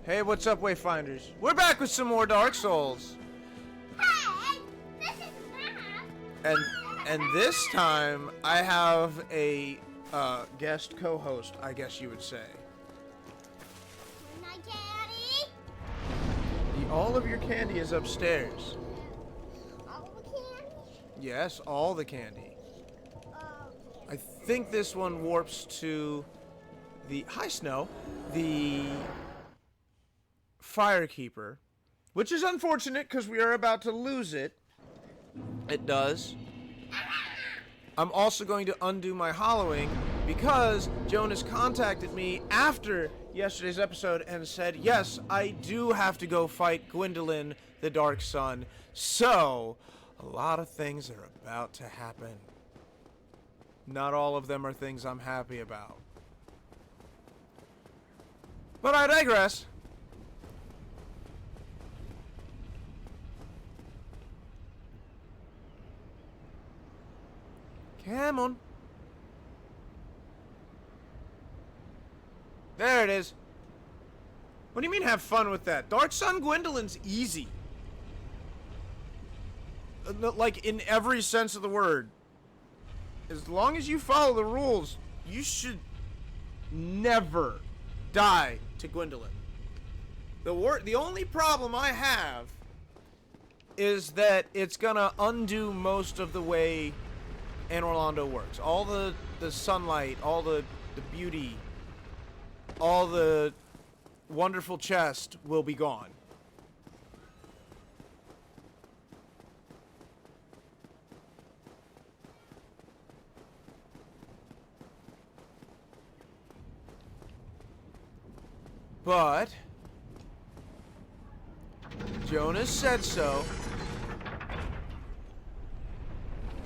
Hey, what's up, Wayfinders? We're back with some more Dark Souls. Hey, this is Matt. And this time, I have a guest co-host, I guess you would say. My daddy. All of your candy is upstairs. All the candy. Yes, all the candy. Oh, I think this one warps to the... Hi, Snow. The Firekeeper, which is unfortunate because we are about to lose it. It does. I'm also going to undo my hollowing because Jonas contacted me after yesterday's episode and said, yes, I do have to go fight Gwendolyn, the Dark Sun. So, a lot of things are about to happen. Not all of them are things I'm happy about. But I digress. Come on. There it is. What do you mean have fun with that? Dark Sun Gwendolyn's easy. Like in every sense of the word. As long as you follow the rules, you should never die to Gwendolyn. The only problem I have is that it's gonna undo most of the way Anor Londo works. All the sunlight, all the beauty, all the wonderful chest will be gone. But Jonas said so.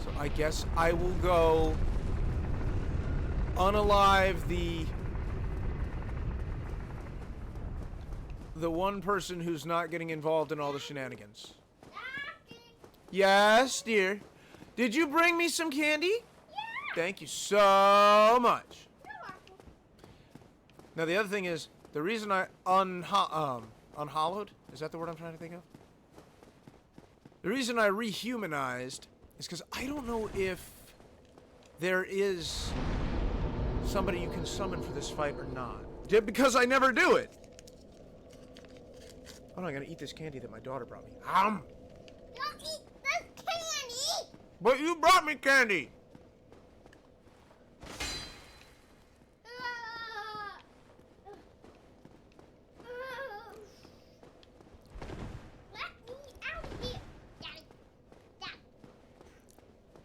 So I guess I will go unalive the one person who's not getting involved in all the shenanigans. Yes, dear. Did you bring me some candy? Yeah. Thank you so much. You're welcome. Now the other thing is, the reason I unhollowed, is that the word I'm trying to think of? The reason I rehumanized is because I don't know if there is somebody you can summon for this fight or not. Because I never do it. Oh no, I gotta eat this candy that my daughter brought me. Don't eat this candy. But you brought me candy! Let me out of here, Daddy. Dad.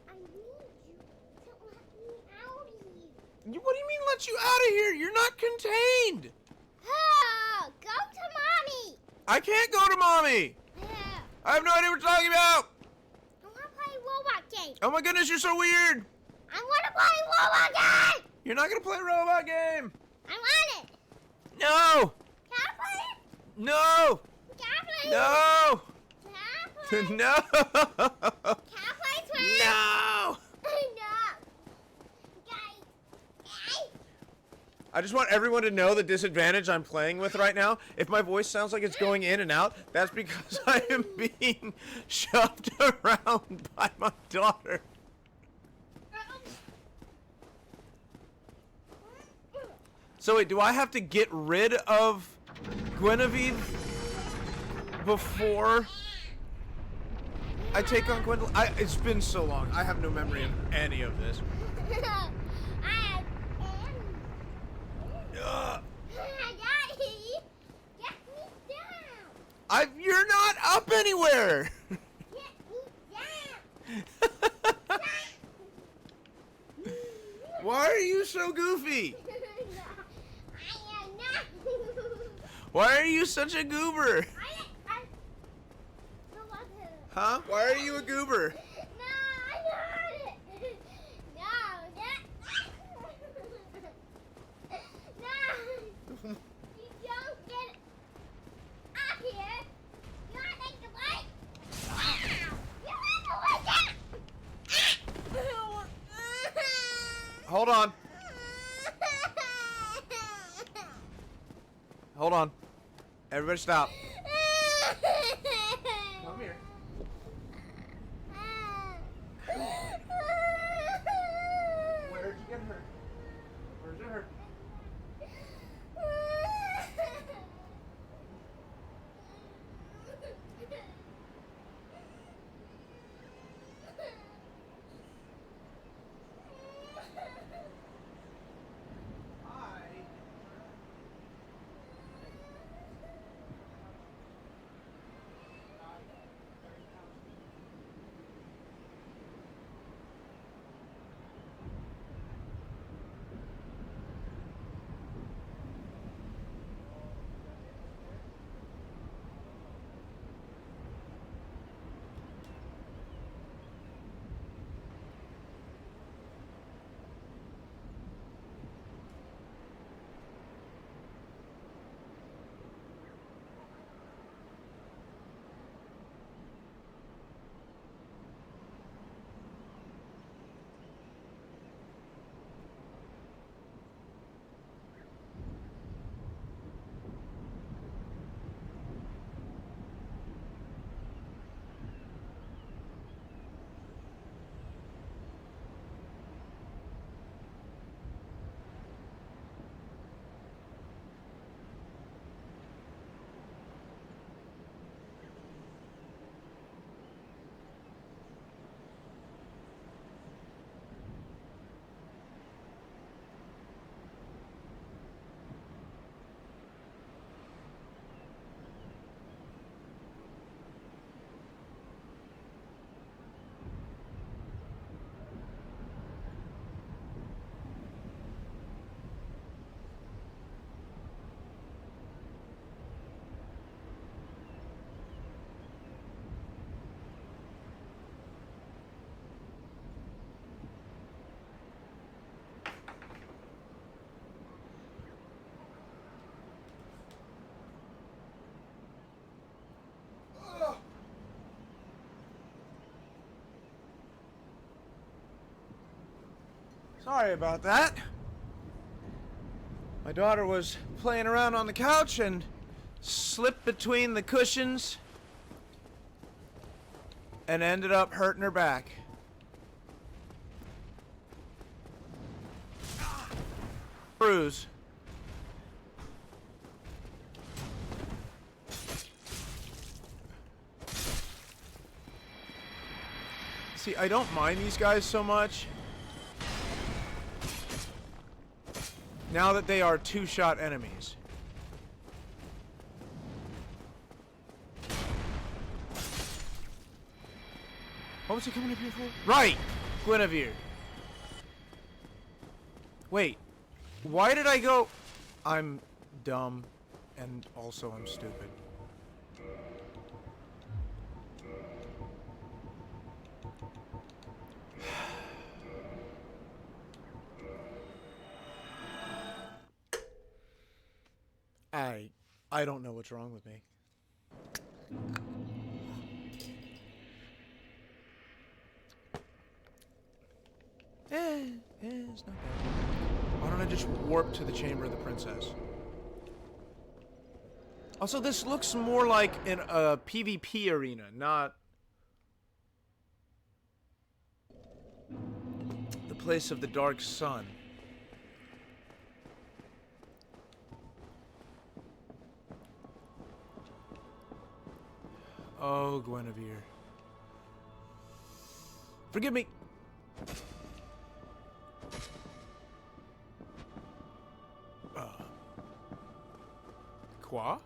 I need you to let me out of here. What do you mean let you out of here? You're not contained! Go to mommy. I can't go to mommy! I have no idea what you're talking about! I want to play a robot game. Oh my goodness, you're so weird! I want to play a robot game. You're not gonna play a robot game! I want it. No! Can I play it? No! Can I play it? No! Can I play it? No! Can I play it? No! No. Guys. Hey. I just want everyone to know the disadvantage I'm playing with right now. If my voice sounds like it's going in and out, that's because I am being shoved around by my daughter. So wait, do I have to get rid of Guinevere before I take on Gwendolyn? It's been so long. I have no memory of any of this. Daddy, get me down. You're not up anywhere. Get me down. Why are you so goofy? I am not. Why are you such a goober? Huh? Why are you a goober? No, I got it. No, no. You don't get up here. You want to take the bite? You want to that? Hold on. Hold on. Everybody stop. Come here. Where'd you get hurt? Where's it hurt? Sorry about that. My daughter was playing around on the couch and slipped between the cushions and ended up hurting her back. Bruise. See, I don't mind these guys so much now that they are two-shot enemies. What was he coming up here for? Right! Guinevere. Wait. Why did I go... I'm dumb. And also I'm stupid. I don't know what's wrong with me. It's not bad. Why don't I just warp to the Chamber of the Princess? Also, this looks more like in a PvP arena, not the place of the Dark Sun. Oh, Guinevere. Forgive me. Qua?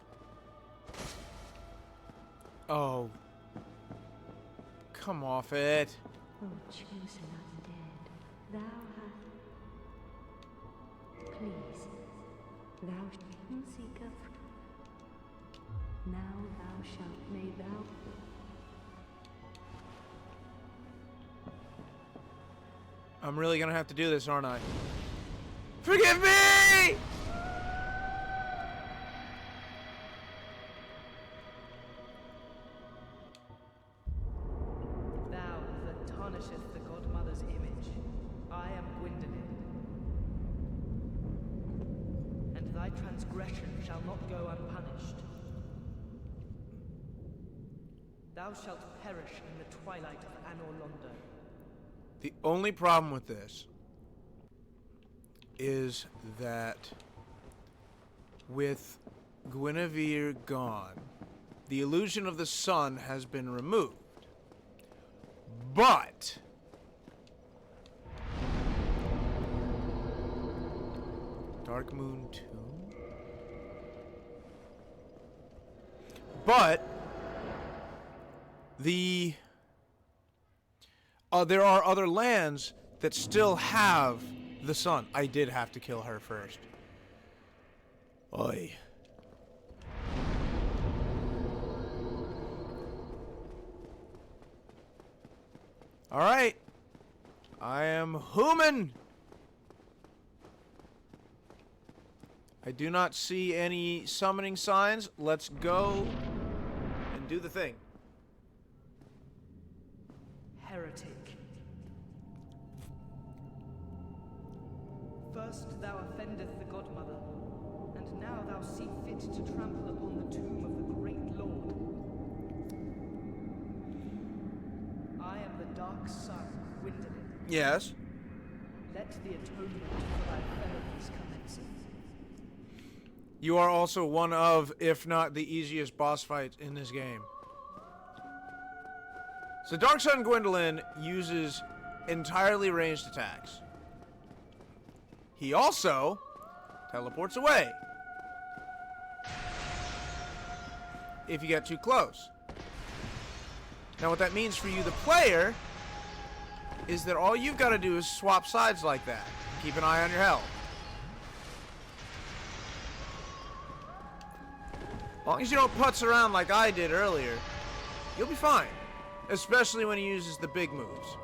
Oh. Come off it. O chosen undead, thou hast... Please, thou shalt seek a... Now thou shalt, may thou... I'm really gonna have to do this, aren't I? Forgive me! Thou that tarnishest the Godmother's image, I am Gwyndolin. And thy transgression shall not go unpunished. Thou shalt perish in the twilight of Anor Londo. The only problem with this is that with Guinevere gone, the illusion of the sun has been removed. But Dark Moon Tomb? But there are other lands that still have the sun. I did have to kill her first. Oi. Alright. I am human. I do not see any summoning signs. Let's go and do the thing. Heretic. First thou offendeth the Godmother, and now thou see fit to trample upon the tomb of the great Lord. I am the Dark Sun, Gwyndolin. Yes. Let the atonement for thy felonies commence. You are also one of, if not the easiest boss fights in this game. So Dark Sun Gwyndolin uses entirely ranged attacks. He also teleports away if you get too close. Now what that means for you, the player, is that all you've got to do is swap sides like that. Keep an eye on your health. As long as you don't putz around like I did earlier, you'll be fine. Especially when he uses the big moves.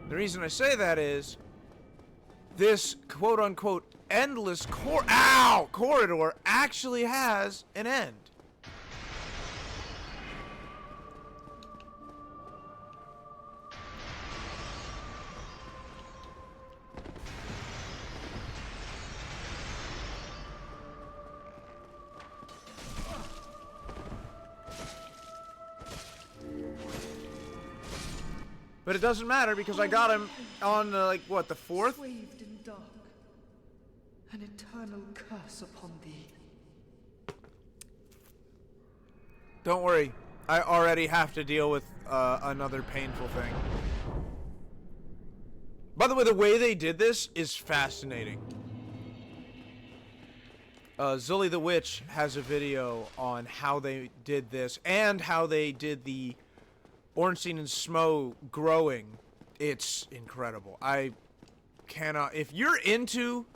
The reason I say that is this quote-unquote endless corridor actually has an end. But it doesn't matter because I got him on, like, what, the 4th? Swathed in dark, an eternal curse upon thee. Don't worry. I already have to deal with another painful thing. By the way they did this is fascinating. Zully the Witch has a video on how they did this and how they did the Ornstein and Smo growing. It's incredible. I cannot... If you're into,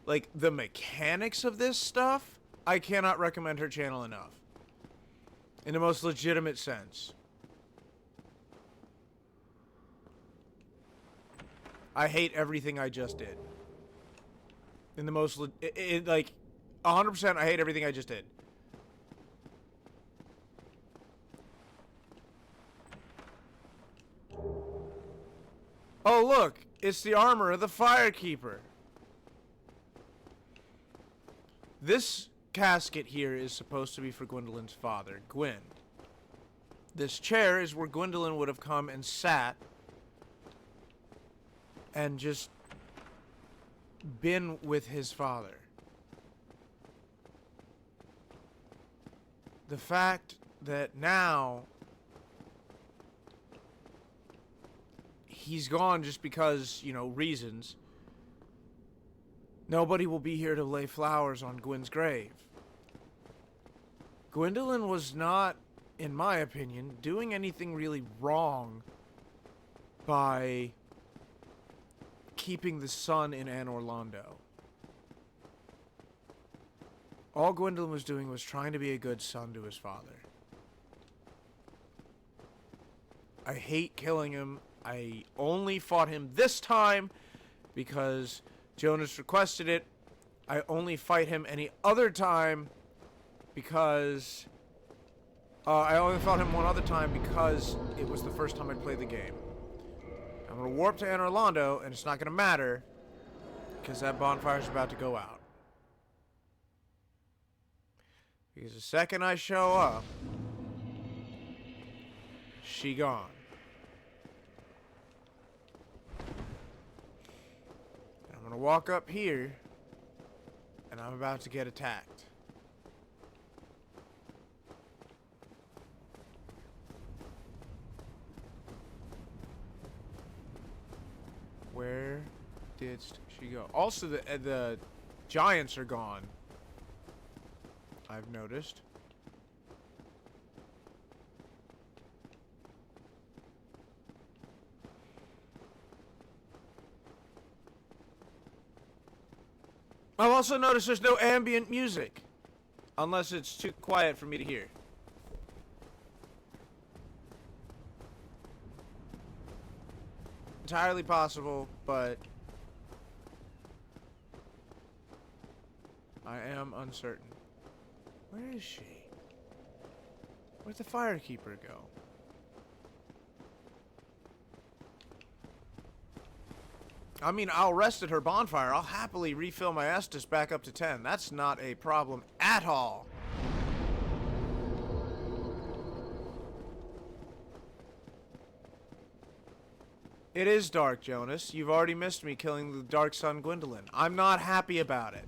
like, the mechanics of this stuff, I cannot recommend her channel enough. In the most legitimate sense. I hate everything I just did. In the most... like, 100% I hate everything I just did. Oh, look! It's the armor of the Firekeeper. This casket here is supposed to be for Gwyndolin's father, Gwyn. This chair is where Gwyndolin would have come and sat and just been with his father. The fact that now he's gone just because, you know, reasons. Nobody will be here to lay flowers on Gwyn's grave. Gwyndolin was not, in my opinion, doing anything really wrong by keeping the sun in Anor Londo. All Gwyndolin was doing was trying to be a good son to his father. I hate killing him. I only fought him this time because Jonas requested it. I only fight him any other time because... I only fought him one other time because it was the first time I'd played the game. I'm going to warp to Anor Londo, and it's not going to matter because that bonfire's about to go out. Because the second I show up, she gone. And I'm gonna walk up here, and I'm about to get attacked. Where did she go? Also, the giants are gone. I've noticed. I've also noticed there's no ambient music. Unless it's too quiet for me to hear. Entirely possible, but I am uncertain. Where is she? Where'd the firekeeper go? I mean, I'll rest at her bonfire. I'll happily refill my Estus back up to 10. That's not a problem at all. It is dark, Jonas. You've already missed me killing the Dark Sun Gwendolyn. I'm not happy about it.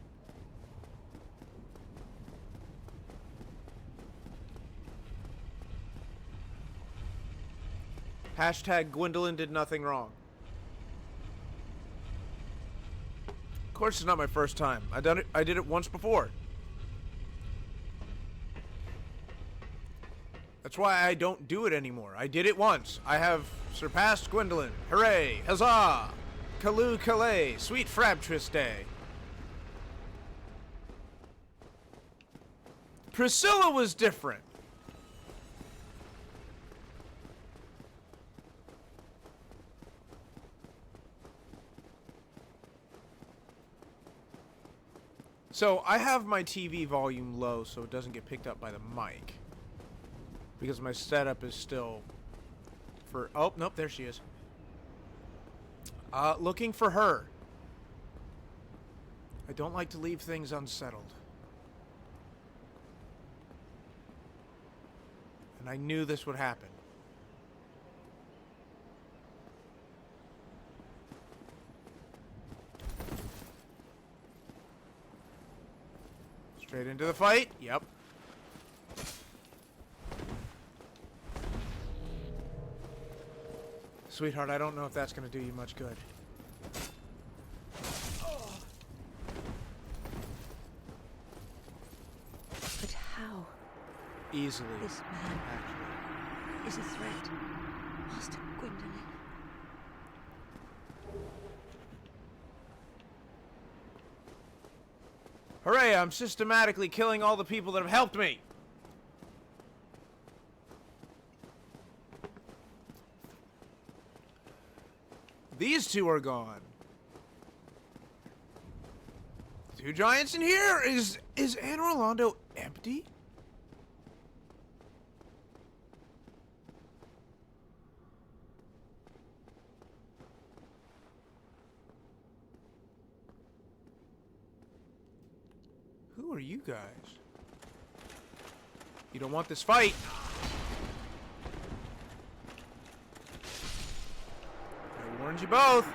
Hashtag Gwendolyn did nothing wrong. Of course, it's not my first time. I did it once before. That's why I don't do it anymore. I did it once. I have surpassed Gwendolyn. Hooray! Huzzah! Kaloo Kalay! Sweet Frabtress Day! Priscilla was different. So, I have my TV volume low so it doesn't get picked up by the mic. Because my setup is still for... Oh, nope, there she is. Looking for her. I don't like to leave things unsettled. And I knew this would happen. Straight into the fight. Yep. Sweetheart, I don't know if that's going to do you much good. But how? Easily. This man Actually. is a threat. Master Gwendolyn. Hooray, I'm systematically killing all the people that have helped me. These two are gone. Two giants in here? Is Anne Orlando empty? Who are you guys? You don't want this fight. I warned you both.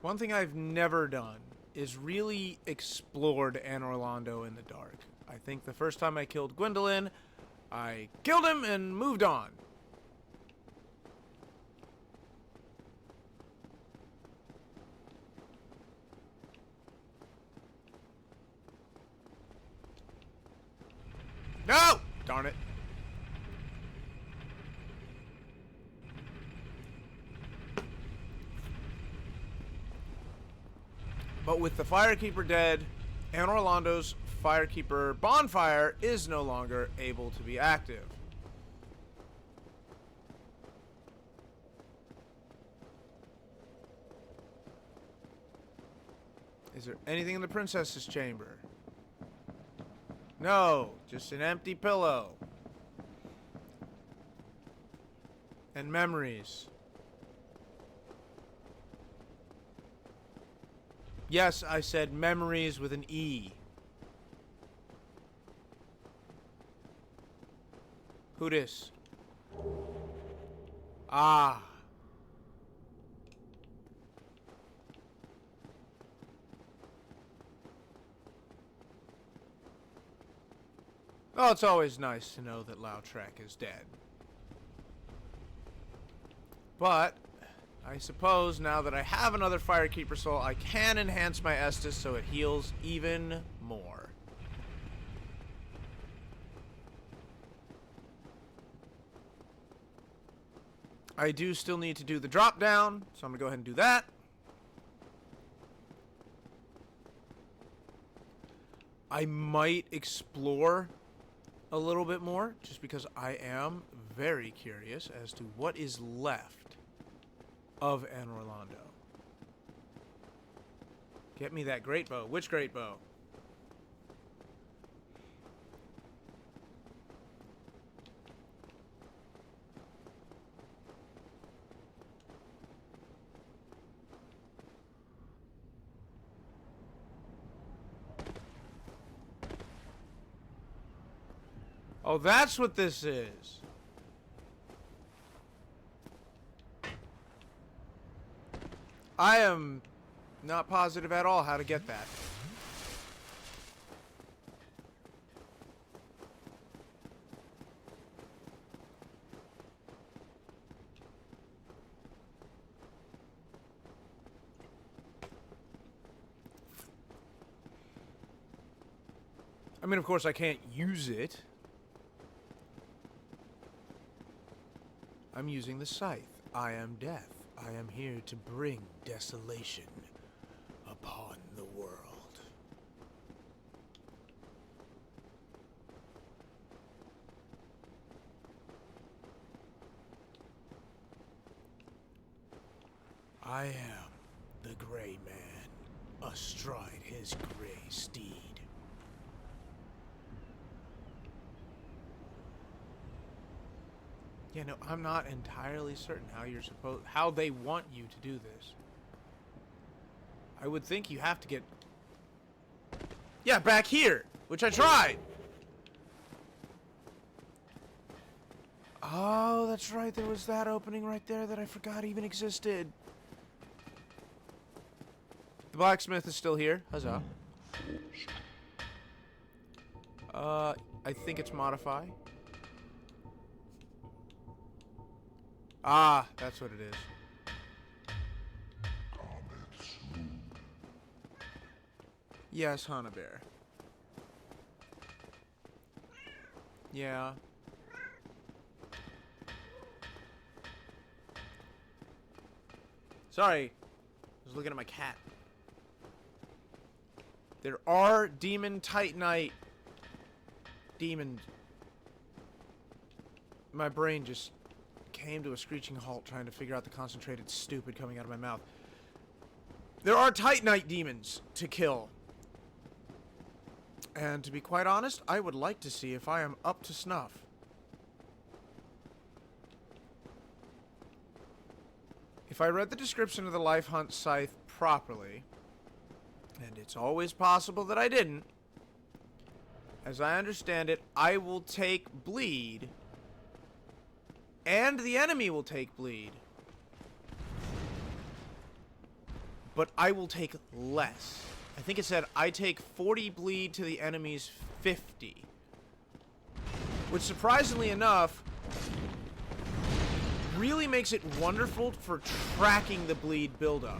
One thing I've never done is really explored Anne Orlando in the dark. I think the first time I killed Gwendolyn, I killed him and moved on. No! Darn it. But with the Firekeeper dead, Anne Orlando's Firekeeper bonfire is no longer able to be active. Is there anything in the princess's chamber? No, just an empty pillow. And memories. Yes, I said memories with an E. Who dis? Ah. Well, it's always nice to know that Lautrec is dead. But I suppose now that I have another Firekeeper soul, I can enhance my Estus so it heals even more. I do still need to do the drop down, so I'm going to go ahead and do that. I might explore a little bit more, just because I am very curious as to what is left of Anor Londo. Get me that great bow. Which great bow? Oh, that's what this is. I am not positive at all how to get that. I mean, of course, I can't use it. I'm using the scythe. I am death. I am here to bring desolation upon the world. I am the Gray Man, astride his gray steed. Yeah, no, I'm not entirely certain how they want you to do this. I would think you have to get... Yeah, back here, which I tried. Oh, that's right, there was that opening right there that I forgot even existed. The blacksmith is still here. Huzzah. I think it's modify. Ah, that's what it is. Yes, Hanabear. Yeah. Sorry. I was looking at my cat. There are demon titanite demons. My brain just came to a screeching halt trying to figure out the concentrated stupid coming out of my mouth. There are titanite demons to kill. And to be quite honest, I would like to see if I am up to snuff. If I read the description of the Life Hunt Scythe properly, and it's always possible that I didn't, as I understand it, I will take bleed, and the enemy will take bleed. But I will take less. I think it said I take 40 bleed to the enemy's 50. Which, surprisingly enough, really makes it wonderful for tracking the bleed buildup.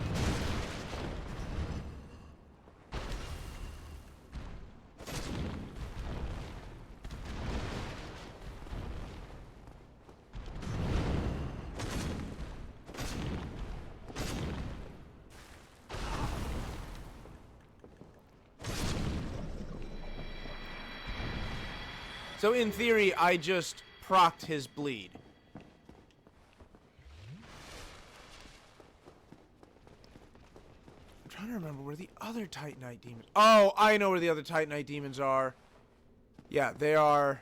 So in theory, I just procced his bleed. I'm trying to remember where the other Titanite demons... Oh, I know where the other Titanite demons are. Yeah, they are...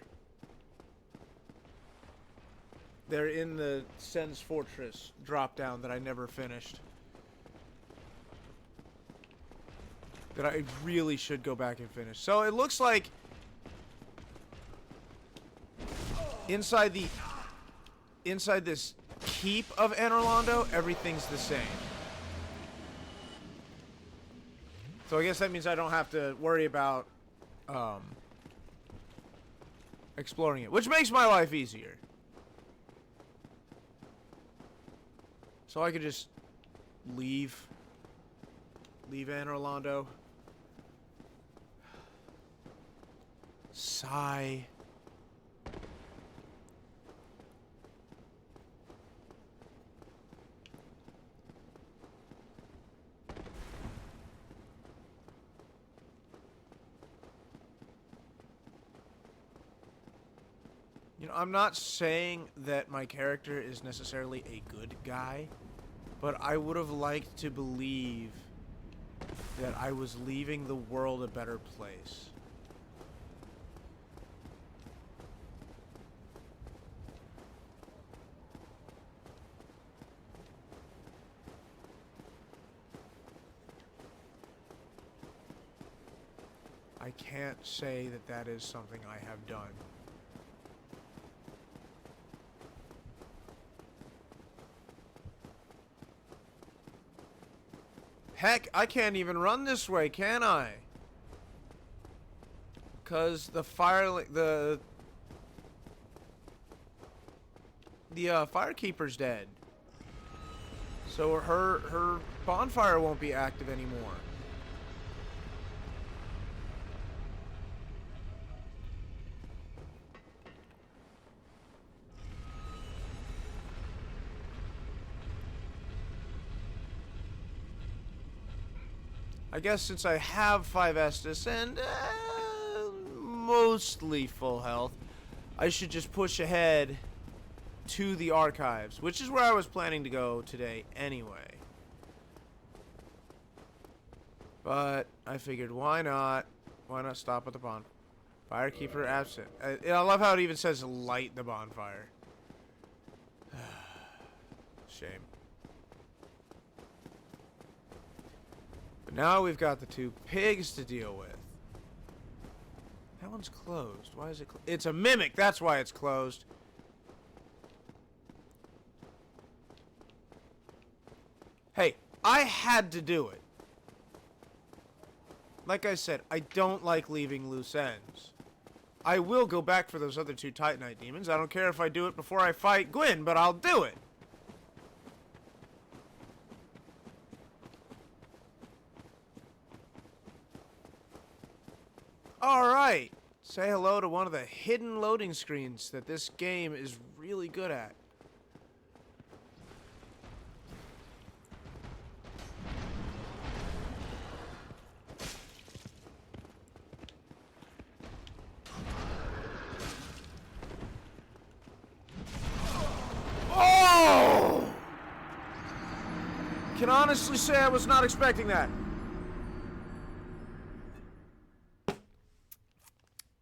They're in the Sen's Fortress drop down that I never finished. That I really should go back and finish. So it looks like inside this keep of Anor Londo, everything's the same. So I guess that means I don't have to worry about exploring it, which makes my life easier. So I could just leave Anor Londo. Sigh. You know, I'm not saying that my character is necessarily a good guy, but I would have liked to believe that I was leaving the world a better place. I can't say that that is something I have done. Heck, I can't even run this way, can I? Cause the firekeeper's dead. So her bonfire won't be active anymore. I guess since I have 5 Estus and mostly full health, I should just push ahead to the archives, which is where I was planning to go today anyway. But I figured, why not? Why not stop at the bonfire? Firekeeper absent. I love how it even says light the bonfire. Shame. But now we've got the 2 pigs to deal with. That one's closed. Why is it closed? It's a mimic. That's why it's closed. Hey, I had to do it. Like I said, I don't like leaving loose ends. I will go back for those other 2 Titanite demons. I don't care if I do it before I fight Gwyn, but I'll do it. Alright, say hello to one of the hidden loading screens that this game is really good at. Oh! Can honestly say I was not expecting that.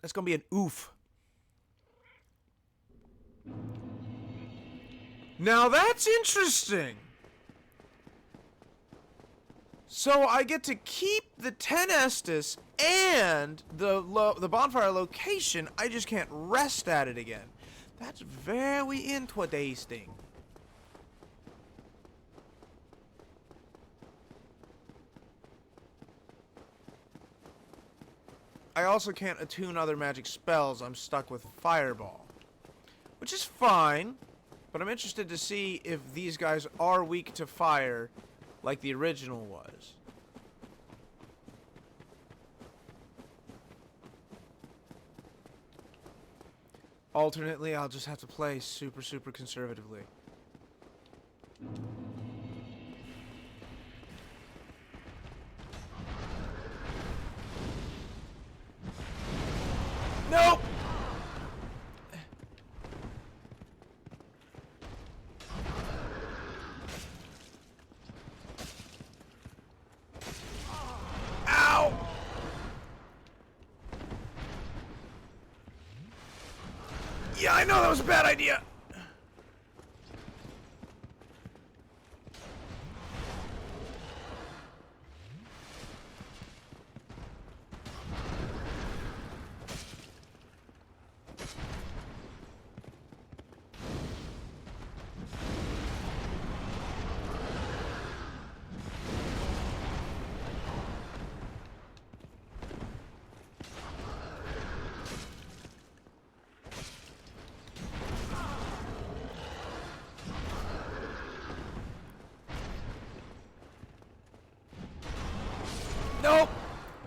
That's gonna be an oof. Now that's interesting. So I get to keep the 10 Estus and the bonfire location. I just can't rest at it again. That's very interesting. I also can't attune other magic spells. I'm stuck with Fireball. Which is fine, but I'm interested to see if these guys are weak to fire like the original was. Alternately, I'll just have to play super conservatively. Nope! Ow! Yeah, I know that was a bad idea.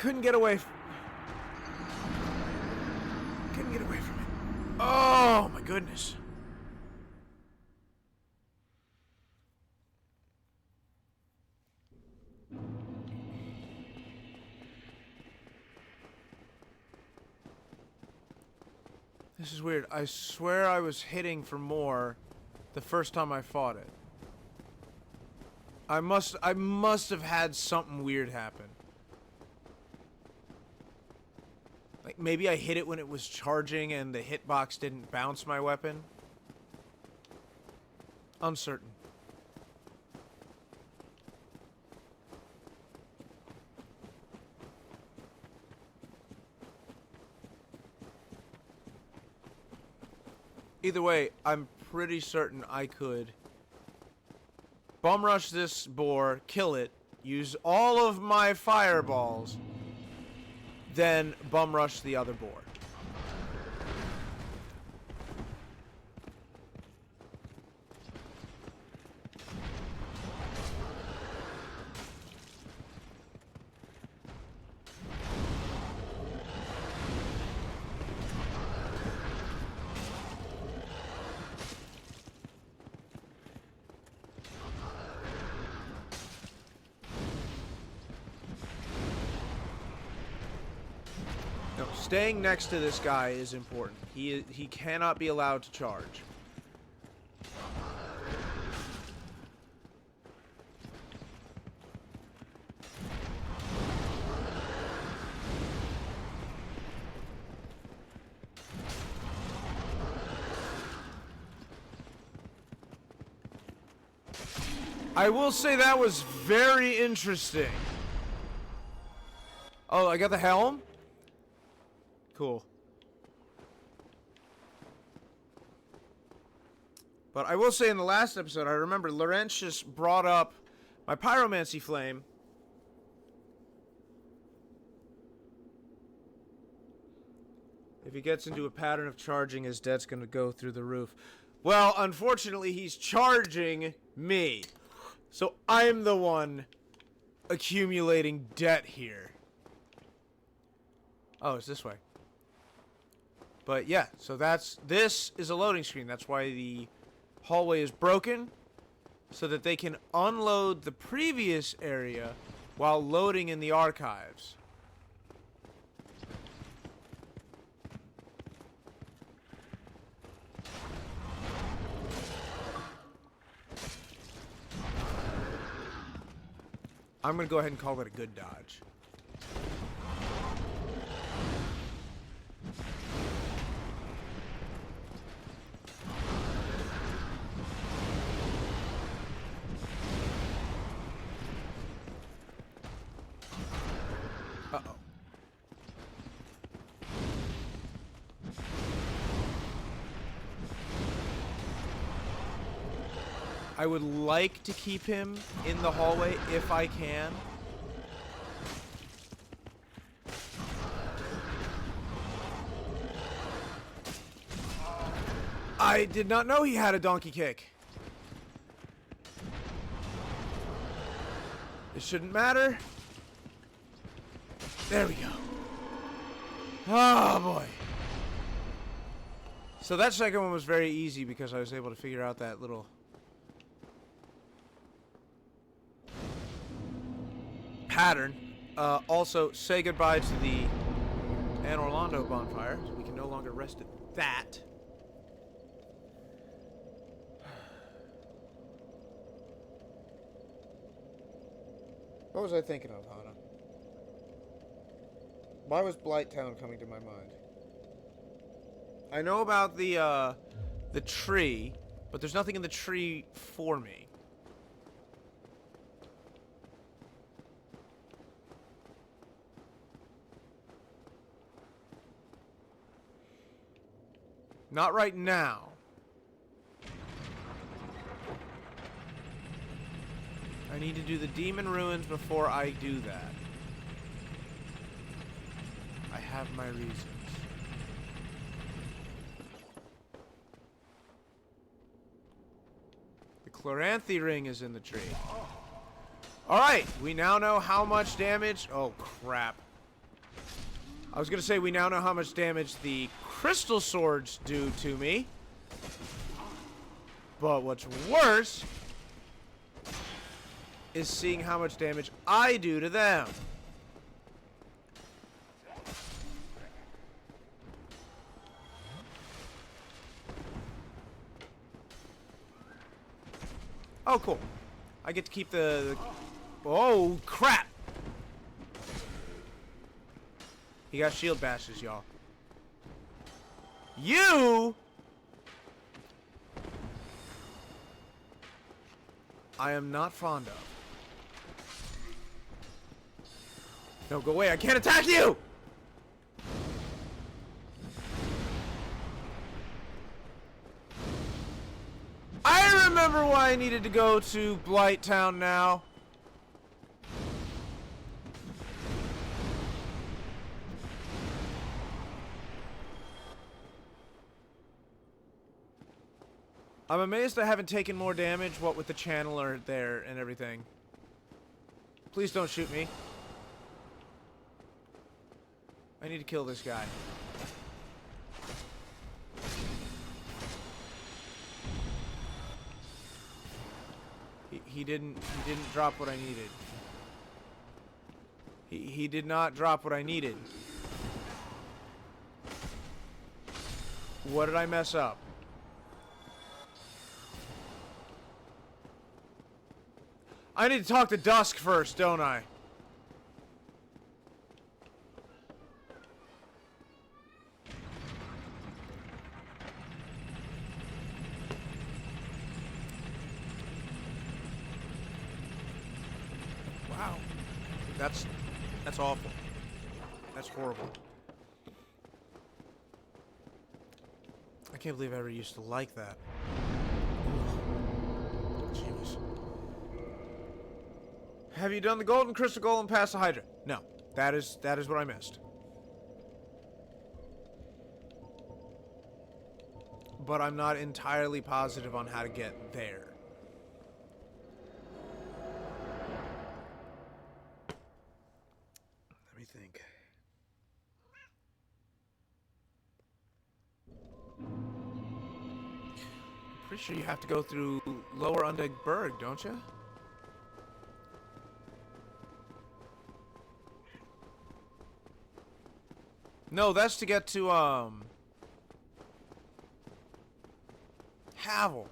couldn't get away. Couldn't get away from it. Oh my goodness. This is weird. I swear I was hitting for more the first time I fought it. I must have had something weird happen. Like maybe I hit it when it was charging and the hitbox didn't bounce my weapon. Uncertain. Either way, I'm pretty certain I could bum rush this boar, kill it, use all of my fireballs, then bum rush the other boar. No, staying next to this guy is important. He cannot be allowed to charge. I will say that was very interesting. Oh, I got the helm? Cool. But I will say in the last episode, I remember Laurentius brought up my pyromancy flame. If he gets into a pattern of charging, his debt's going to go through the roof. Well, unfortunately, he's charging me. So I'm the one accumulating debt here. Oh, it's this way. But yeah, so this is a loading screen. That's why the hallway is broken, so that they can unload the previous area while loading in the archives. I'm going to go ahead and call it a good dodge. Uh-oh. I would like to keep him in the hallway if I can. I did not know he had a donkey kick. It shouldn't matter. There we go. Oh boy. So that second one was very easy because I was able to figure out that little pattern. Also, say goodbye to the Anne Orlando bonfire. So we can no longer rest at that. What was I thinking of, Hana? Why was Blighttown coming to my mind? I know about the tree, but there's nothing in the tree for me. Not right now. I need to do the demon ruins before I do that. I have my reasons. The Chloranthy ring is in the tree. Alright, we now know how much damage. Oh, crap. I was gonna say we now know how much damage the crystal swords do to me. But what's worse is seeing how much damage I do to them. Oh, cool. I get to keep the... Oh, crap! He got shield bashes, y'all. You... I am not fond of. No, go away. I can't attack you! I remember why I needed to go to Blighttown now. I'm amazed I haven't taken more damage, what with the channeler there and everything. Please don't shoot me. I need to kill this guy. He didn't drop what I needed. He did not drop what I needed. What did I mess up? I need to talk to Dusk first, don't I? Wow. That's awful. That's horrible. I can't believe I ever used to like that. Jeez. Have you done the golden crystal golem past the Hydra? No. That is what I missed. But I'm not entirely positive on how to get there. Let me think. Pretty sure you have to go through Lower Undead Berg, don't you? No, that's to get to, Havel.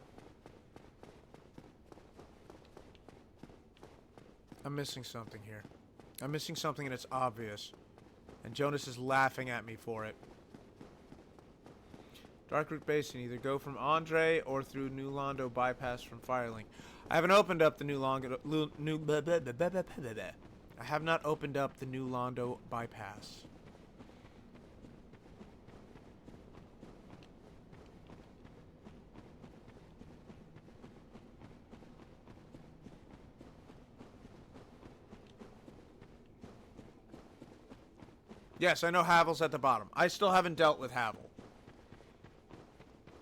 I'm missing something here. I'm missing something and it's obvious. And Jonas is laughing at me for it. Darkroot Basin, either go from Andre or through New Londo bypass from Firelink. I haven't opened up the I have not opened up the New Londo bypass. Yes, I know Havel's at the bottom. I still haven't dealt with Havel.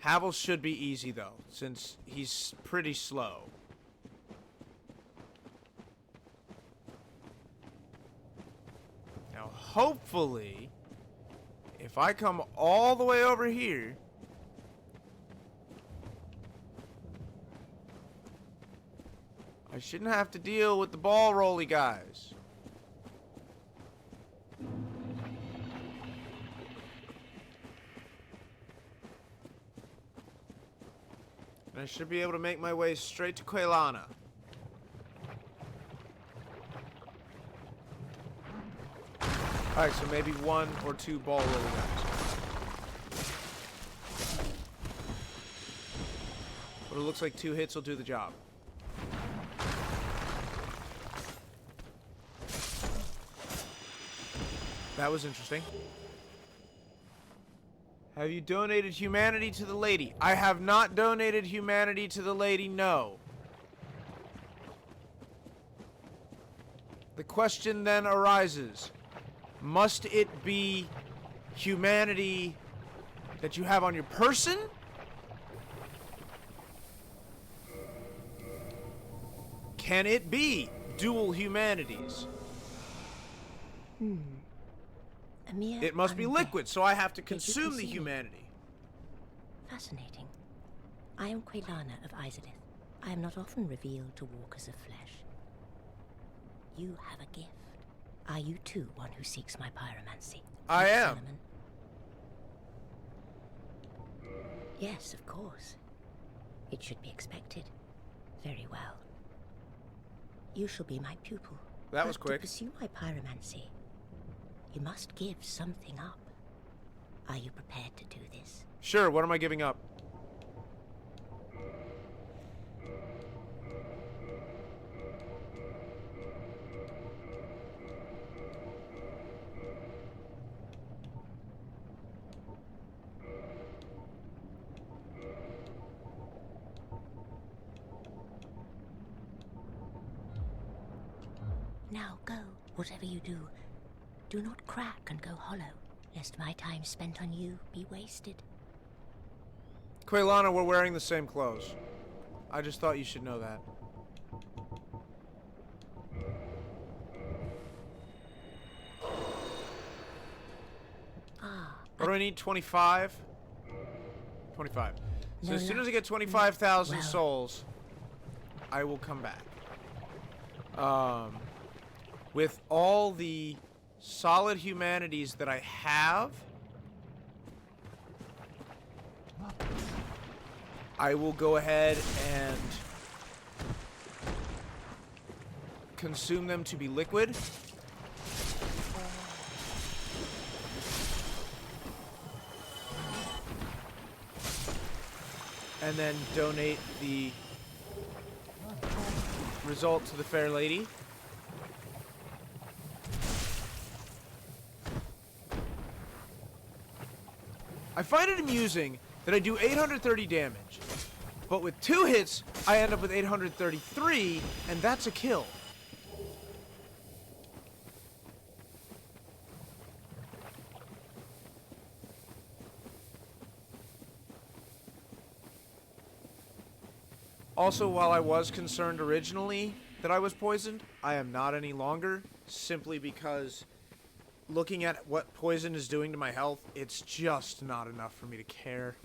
Havel should be easy, though, since he's pretty slow. Now, hopefully, if I come all the way over here, I shouldn't have to deal with the ball rolly guys. I should be able to make my way straight to Quelana. Alright, so maybe one or two ball roller guys. But it looks like 2 hits will do the job. That was interesting. Have you donated humanity to the lady? I have not donated humanity to the lady, no. The question then arises, must it be humanity that you have on your person? Can it be dual humanities? A mere It must be undead. liquid, so I have to you consume the consume it. humanity. Fascinating. I am Quelana of Izalith. I am not often revealed to walkers of flesh. You have a gift. Are you too one who seeks my pyromancy? I Miss am. Solomon? Yes, of course. It should be expected. Very well. You shall be my pupil. That was But quick. To pursue my pyromancy, you must give something up. Are you prepared to do this? Sure, what am I giving up? Now go, whatever you do. Do not crack and go hollow, lest my time spent on you be wasted. Quelana, we're wearing the same clothes. I just thought you should know that. Ah, What do I need? 25? 25. So No as soon luck. as I get 25,000 Well. souls, I will come back. With all the solid humanities that I have, I will go ahead and consume them to be liquid. And then donate the result to the fair lady. I find it amusing that I do 830 damage, but with 2 hits, I end up with 833, and that's a kill. Also, while I was concerned originally that I was poisoned, I am not any longer, simply because looking at what poison is doing to my health, it's just not enough for me to care.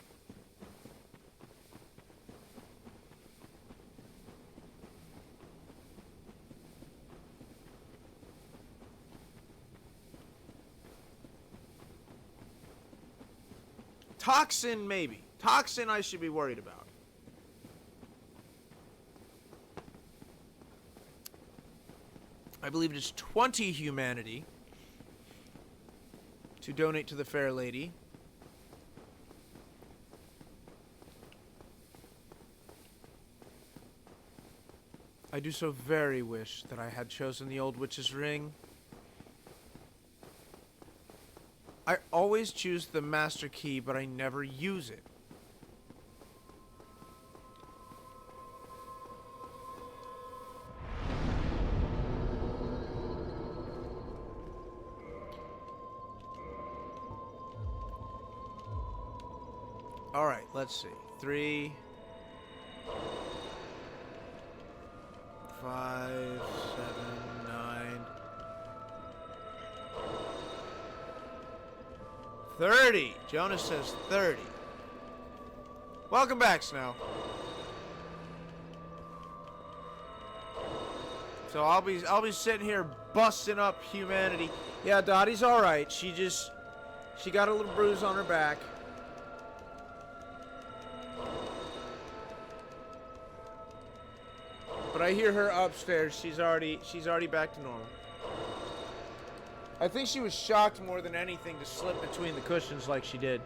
Toxin, maybe. Toxin I should be worried about. I believe it is 20 humanity to donate to the fair lady. I do so very wish that I had chosen the old witch's ring. I always choose the master key, but I never use it. All right, let's see. 3, 5, 7, 9, 30. Jonas says 30. Welcome back, Snow. So I'll be sitting here busting up humanity. Yeah, Dottie's all right. She got a little bruise on her back. But I hear her upstairs. She's already back to normal. I think she was shocked more than anything to slip between the cushions like she did.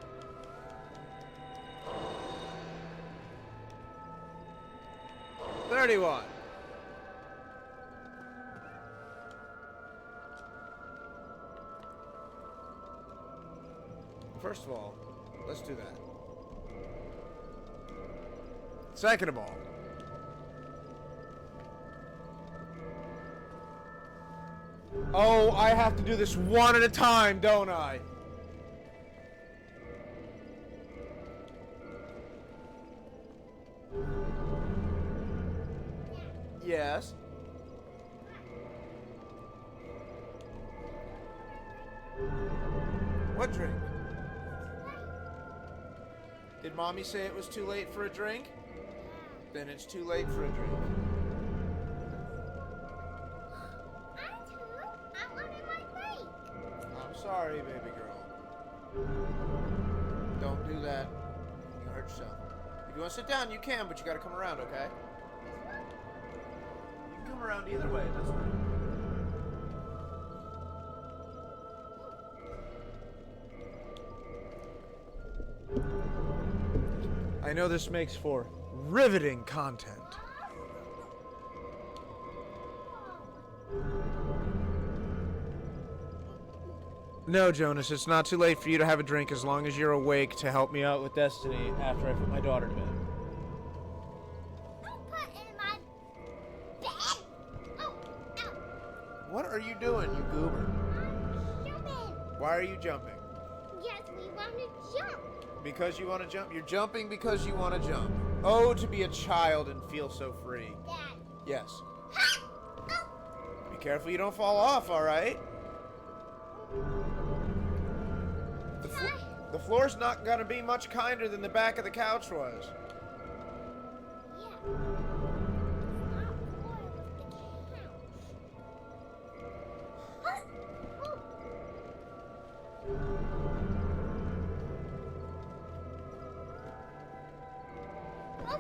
$31. First of all, let's do that. Second of all, oh, I have to do this one at a time, don't I? Yes. What drink? Did mommy say it was too late for a drink? Then it's too late for a drink. I wanted my drink. I'm sorry, baby girl. Don't do that. You'll hurt yourself. If you want to sit down, you can, but you gotta come around, okay? You can come around either way, it doesn't matter. I know this makes for riveting content. No, Jonas, it's not too late for you to have a drink as long as you're awake to help me out with Destiny after I put my daughter to bed. Don't put in my bed. Oh, ow. What are you doing, you goober? I'm jumping. Why are you jumping? Yes, we want to jump. Because you want to jump? You're jumping because you want to jump. Oh, to be a child and feel so free. Dad. Yes. Ha! Oh. Be careful you don't fall off, alright? The floor's not gonna be much kinder than the back of the couch was. Yeah. It's not floor with the couch. Oh.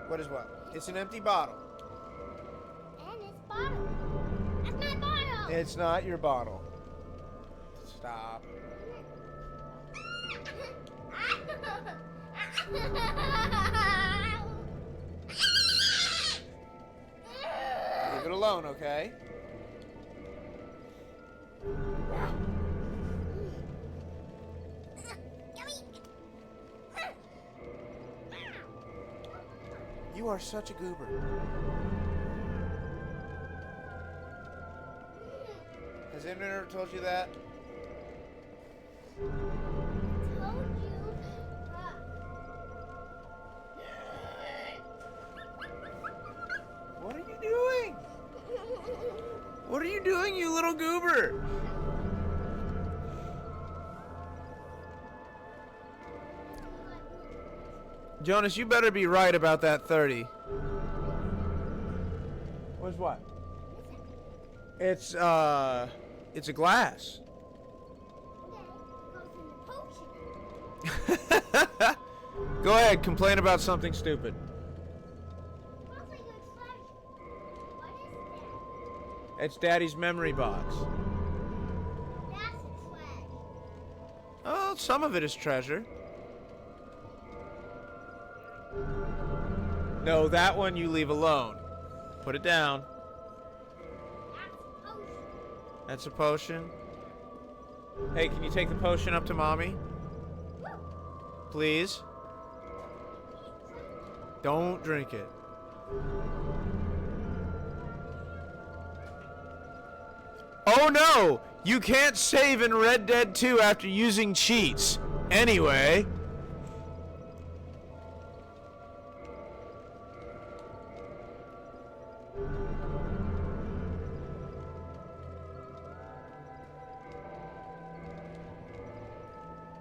What is what? It's an empty bottle. And it's bottle. That's my bottle. It's not your bottle. Stop. Leave it alone, okay? You are such a goober. Has anyone ever told you that? Told you. What are you doing? What are you doing, you little goober? Jonas, you better be right about that 30. What's what? It's a glass. Go ahead, complain about something stupid. It's Daddy's memory box. That's a trash. Oh, some of it is treasure. No, that one you leave alone. Put it down. That's a potion. That's a potion. Hey, can you take the potion up to Mommy? Please? Don't drink it. Oh no! You can't save in Red Dead 2 after using cheats. Anyway.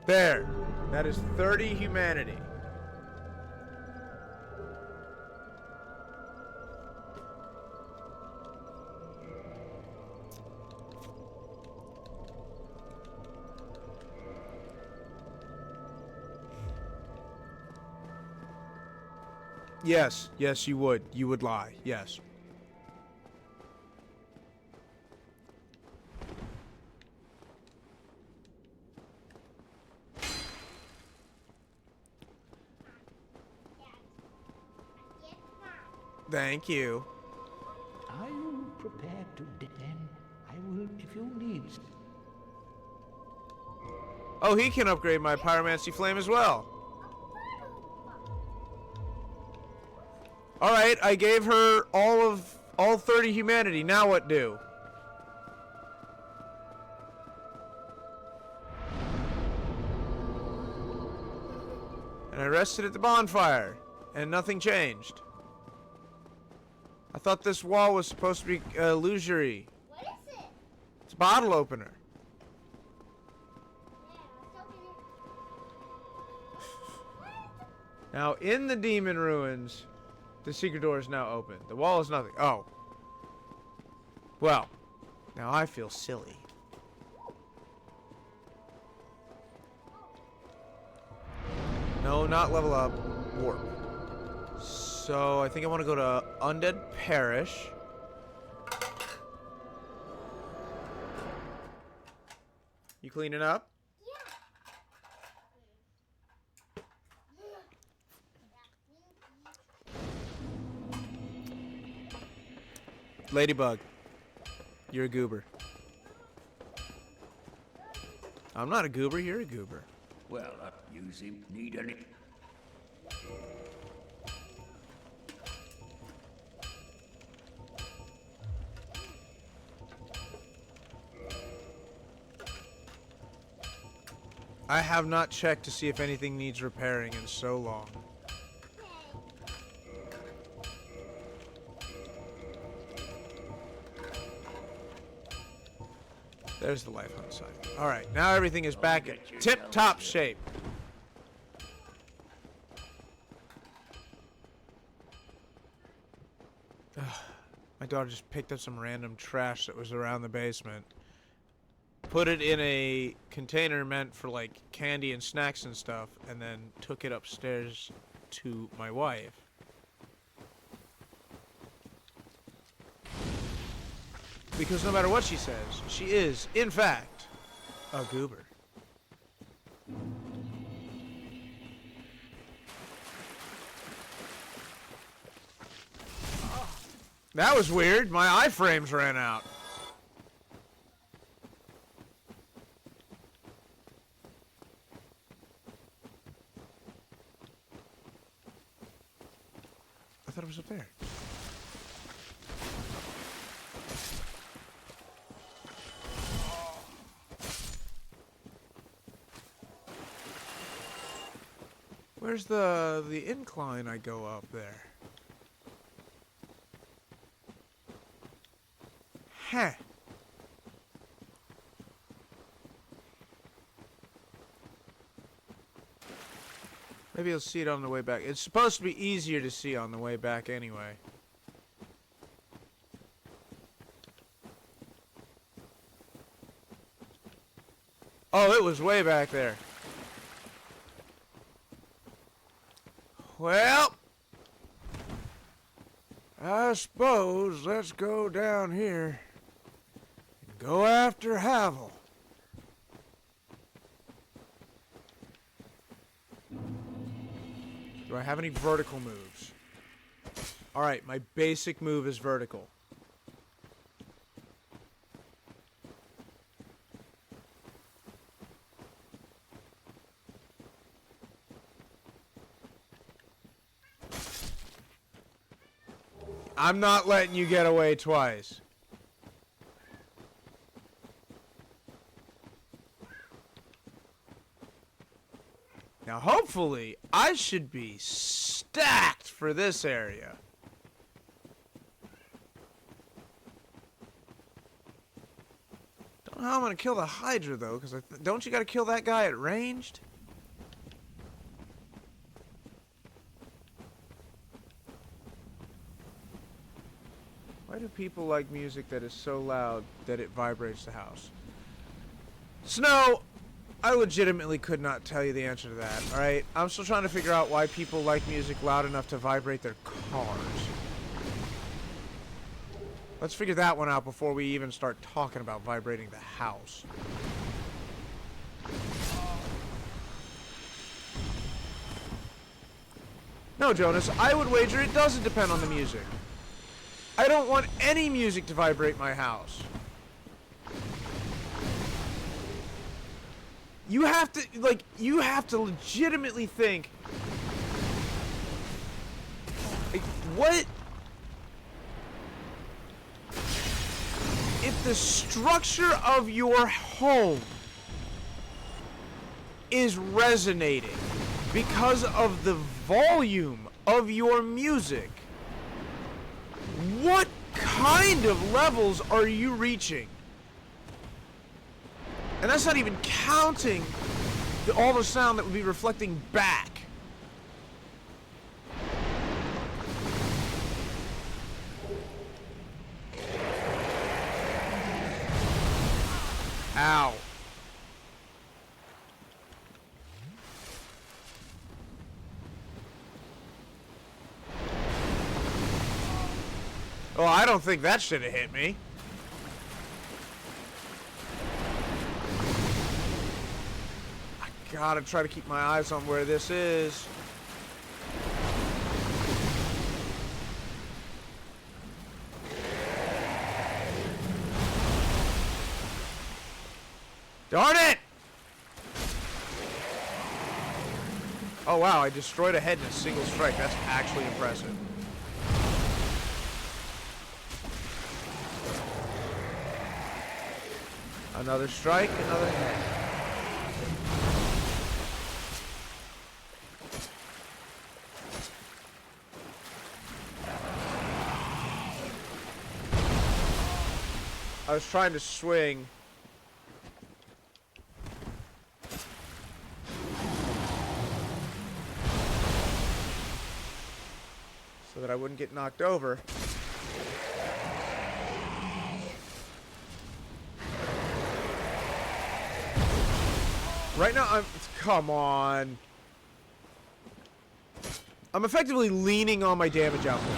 There. That is 30 humanity. Yes, yes, you would. You would lie. Yes. Thank you. Are you prepared to then? I will if you need. Oh, he can upgrade my pyromancy flame as well. Alright, I gave her all 30 humanity. Now what do? And I rested at the bonfire, and nothing changed. I thought this wall was supposed to be illusory. What is it? It's a bottle opener. Yeah, let's open it. Now, in the demon ruins, the secret door is now open. The wall is nothing. Oh. Well, now I feel silly. No, not level up. Warp. So, I think I want to go to Undead Parish. You cleaning up? Ladybug, you're a goober. I'm not a goober, you're a goober. Well, use him. Need any? I have not checked to see if anything needs repairing in so long. There's the life hunt site. Alright, now everything is back in tip-top shape. Ugh. My daughter just picked up some random trash that was around the basement. Put it in a container meant for like candy and snacks and stuff, and then took it upstairs to my wife. Because no matter what she says, she is, in fact, a goober. That was weird. My iframes ran out. I thought it was up there. Where's the incline I go up there? Huh. Maybe you'll see it on the way back. It's supposed to be easier to see on the way back anyway. Oh, it was way back there. Well, I suppose let's go down here and go after Havel. Do I have any vertical moves? Alright, my basic move is vertical. I'm not letting you get away twice. Now, hopefully, I should be stacked for this area. Don't know how I'm gonna kill the Hydra, though, because don't you gotta kill that guy at ranged? Why do people like music that is so loud that it vibrates the house? Snow! I legitimately could not tell you the answer to that, alright? I'm still trying to figure out why people like music loud enough to vibrate their cars. Let's figure that one out before we even start talking about vibrating the house. No, Jonas, I would wager it doesn't depend on the music. I don't want any music to vibrate my house. You have to legitimately think, like, what if the structure of your home is resonating because of the volume of your music? What kind of levels are you reaching? And that's not even counting all the sound that would be reflecting back. Ow. Oh, I don't think that should have hit me. I gotta try to keep my eyes on where this is. Darn it! Oh wow, I destroyed a head in a single strike. That's actually impressive. Another strike, another head. I was trying to swing. So that I wouldn't get knocked over. Right now, come on. I'm effectively leaning on my damage output.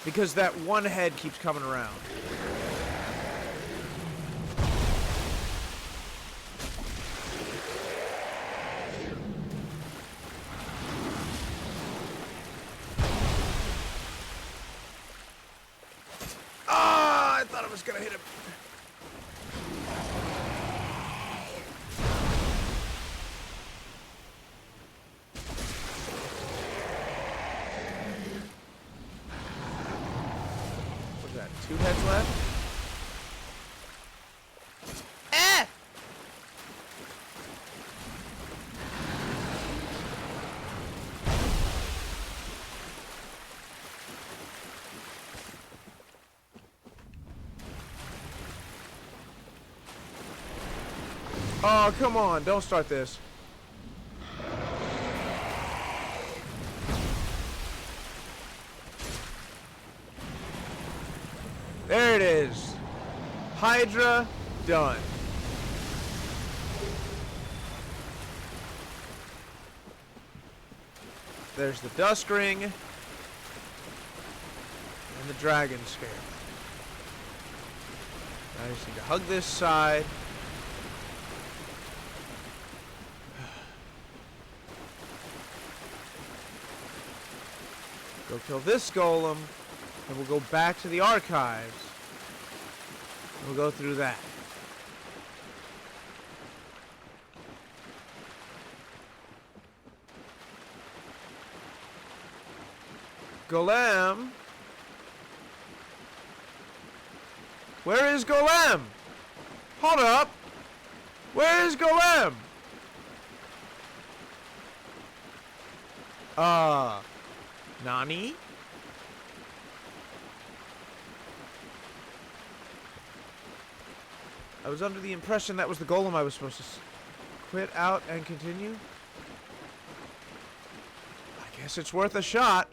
Because that one head keeps coming around. I thought I was gonna hit him. What's that? 2 heads left? Eh! Oh, come on. Don't start this. There it is. Hydra, done. There's the Dusk Ring. And the Dragon Scale. I just need to hug this side. Go kill this golem, and we'll go back to the archives. And we'll go through that. Golem? Where is Golem? Hold up! Where is Golem? Nani? I was under the impression that was the golem I was supposed to quit out and continue. I guess it's worth a shot.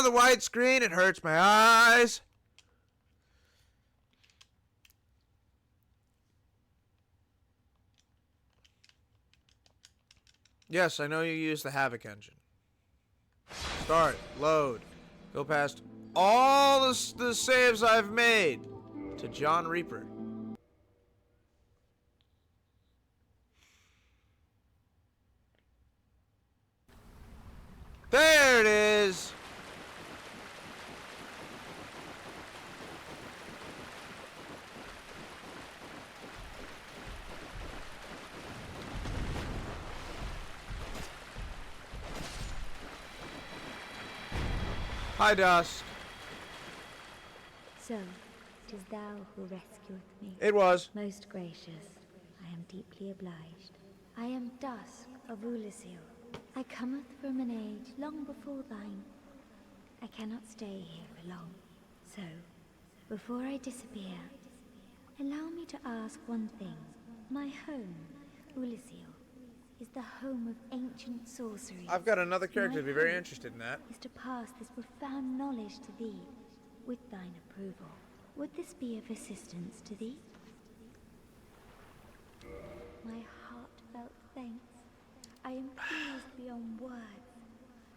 The white screen, it hurts my eyes. Yes, I know you use the Havoc engine. Start, load, go past all the saves I've made to John Reaper. There it is. Hi, Dusk. So, it is thou who rescueth me. It was. Most gracious, I am deeply obliged. I am Dusk of Ulasil. I cometh from an age long before thine. I cannot stay here for long. So, before I disappear, allow me to ask one thing. My home, Ulasil, is the home of ancient sorcery. I've got another character to be very interested in that. Is to pass this profound knowledge to thee, with thine approval. Would this be of assistance to thee? My heartfelt thanks. I am pleased beyond words.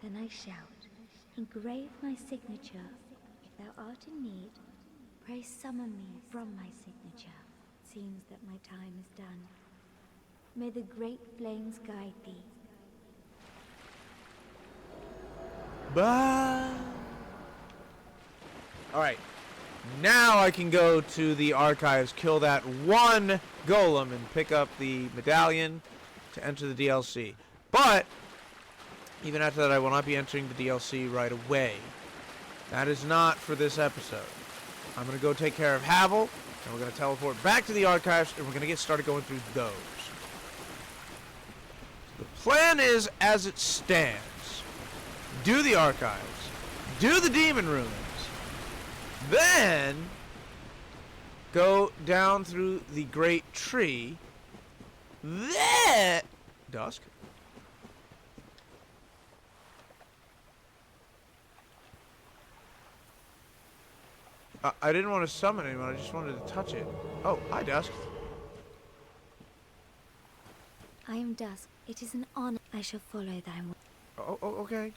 Then I shout, engrave my signature. If thou art in need, pray summon me from my signature. It seems that my time is done. May the great flames guide thee. Bye. Alright. Now I can go to the archives, kill that one golem, and pick up the medallion to enter the DLC. But, even after that, I will not be entering the DLC right away. That is not for this episode. I'm going to go take care of Havel, and we're going to teleport back to the archives, and we're going to get started going through those. The plan is, as it stands, do the archives, do the demon ruins, then go down through the great tree, then Dusk. I didn't want to summon anyone, I just wanted to touch it. Oh, hi Dusk. I am Dusk. It is an honor. I shall follow thy way. Oh, okay.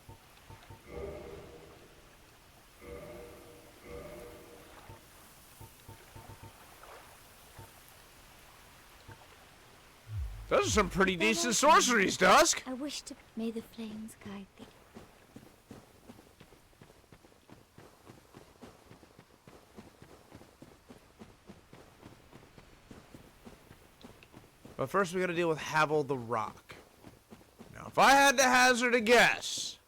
Those are some pretty decent sorceries, Dusk. I wish to. May the flames guide thee. But first we gotta deal with Havel the Rock. Now, if I had to hazard a guess,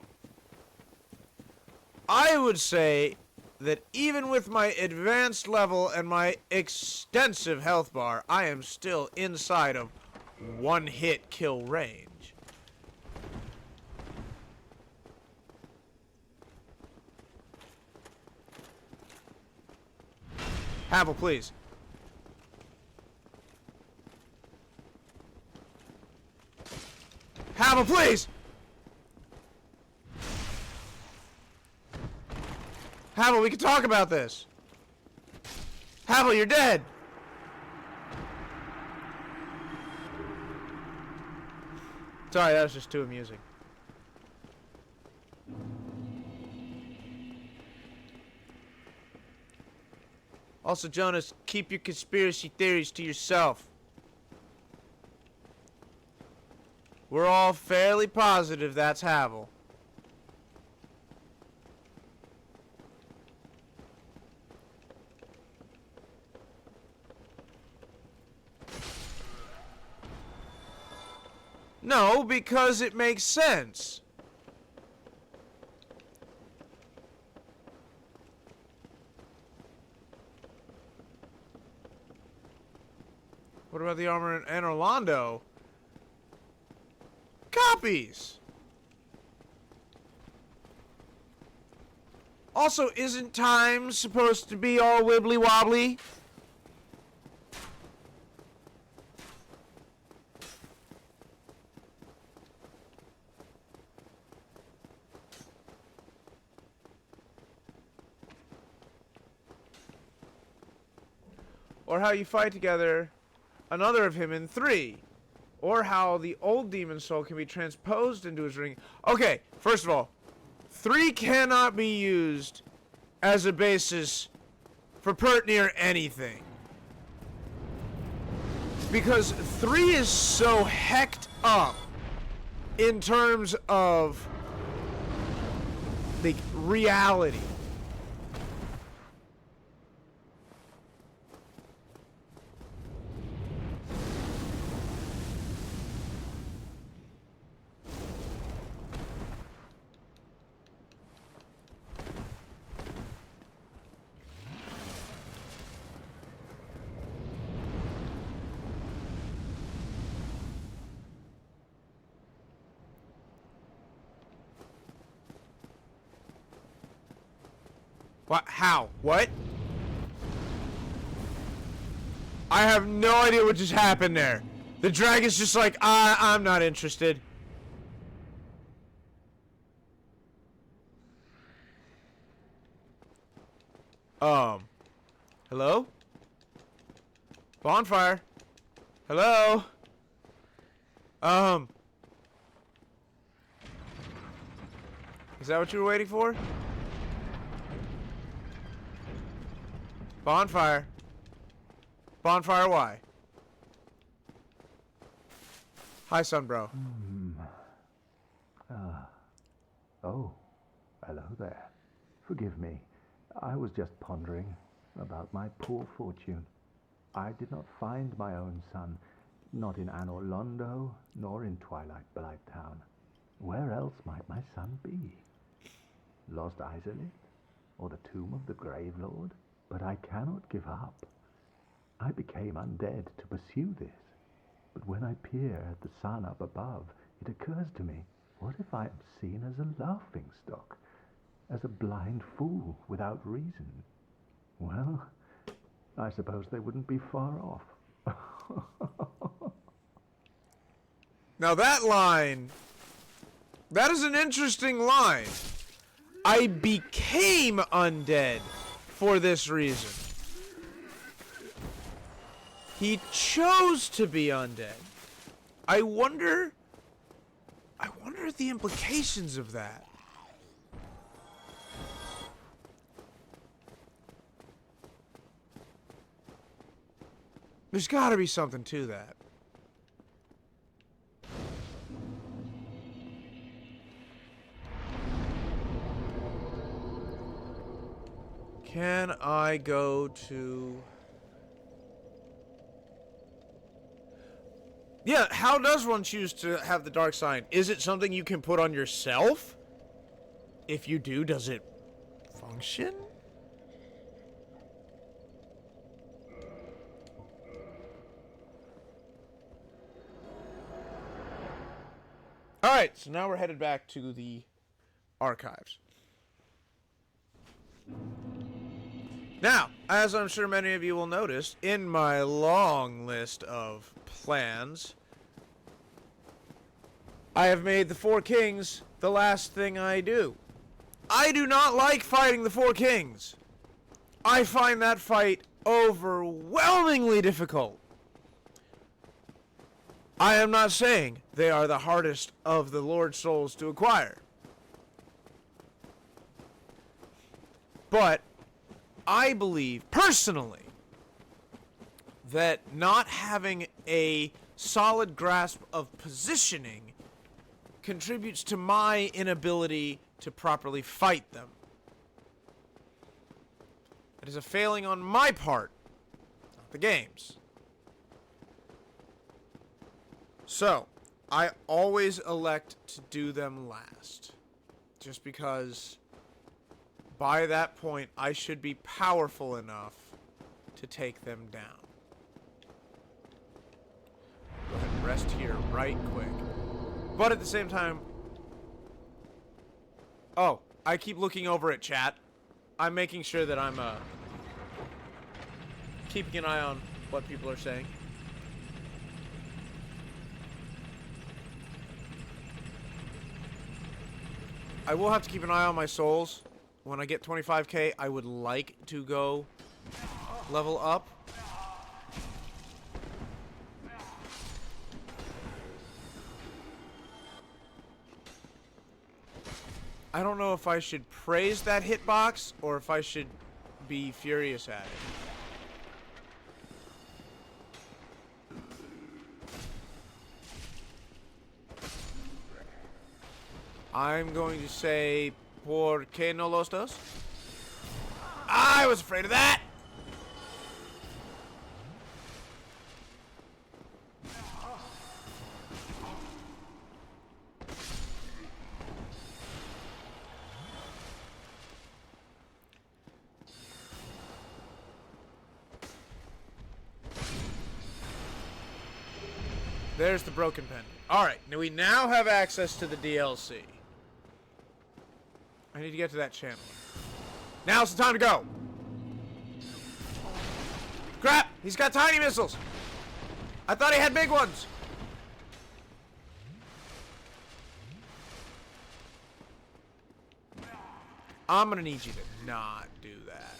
I would say that even with my advanced level and my extensive health bar, I am still inside of one-hit kill range. Havel, please. Havel, please! Havel, we can talk about this. Havel, you're dead. Sorry, that was just too amusing. Also, Jonas, keep your conspiracy theories to yourself. We're all fairly positive that's Havel. No, because it makes sense. What about the armor in Orlando? Copies! Also, isn't time supposed to be all wibbly wobbly? Or how you fight together another of him in 3. Or how the old demon soul can be transposed into his ring. Okay, first of all, 3 cannot be used as a basis for pert near anything. Because 3 is so hecked up in terms of the reality. What? How? What? I have no idea what just happened there. The dragon's just like, I'm not interested. Hello? Bonfire? Hello? Is that what you were waiting for? Bonfire. Bonfire, why? Hi, Sunbro. Oh, hello there. Forgive me. I was just pondering about my poor fortune. I did not find my own son, not in Anor Londo, nor in Twilight Blighttown. Where else might my son be? Lost Izalith? Or the tomb of the Grave Lord? But I cannot give up. I became undead to pursue this. But when I peer at the sun up above, it occurs to me, what if I am seen as a laughingstock? As a blind fool without reason? Well, I suppose they wouldn't be far off. Now that line, that is an interesting line. I became undead for this reason. He chose to be undead. I wonder the implications of that. There's got to be something to that. Can I go to... Yeah, how does one choose to have the dark sign? Is it something you can put on yourself? If you do, does it function? Alright, so now we're headed back to the archives. Now, as I'm sure many of you will notice, in my long list of plans, I have made the Four Kings the last thing I do. I do not like fighting the Four Kings. I find that fight overwhelmingly difficult. I am not saying they are the hardest of the Lord Souls to acquire. But I believe, personally, that not having a solid grasp of positioning contributes to my inability to properly fight them. It is a failing on my part, not the game's. So, I always elect to do them last. Just because by that point I should be powerful enough to take them down. Go ahead and rest here right quick. But at the same time... Oh, I keep looking over at chat. I'm making sure that I'm keeping an eye on what people are saying. I will have to keep an eye on my souls. When I get 25k, I would like to go level up. I don't know if I should praise that hitbox or if I should be furious at it. I'm going to say, ¿por qué no los dos? I was afraid of that! There's the broken pendant. Alright, now we now have access to the DLC. I need to get to that channel. Now's the time to go. Crap! He's got tiny missiles. I thought he had big ones. I'm gonna need you to not do that.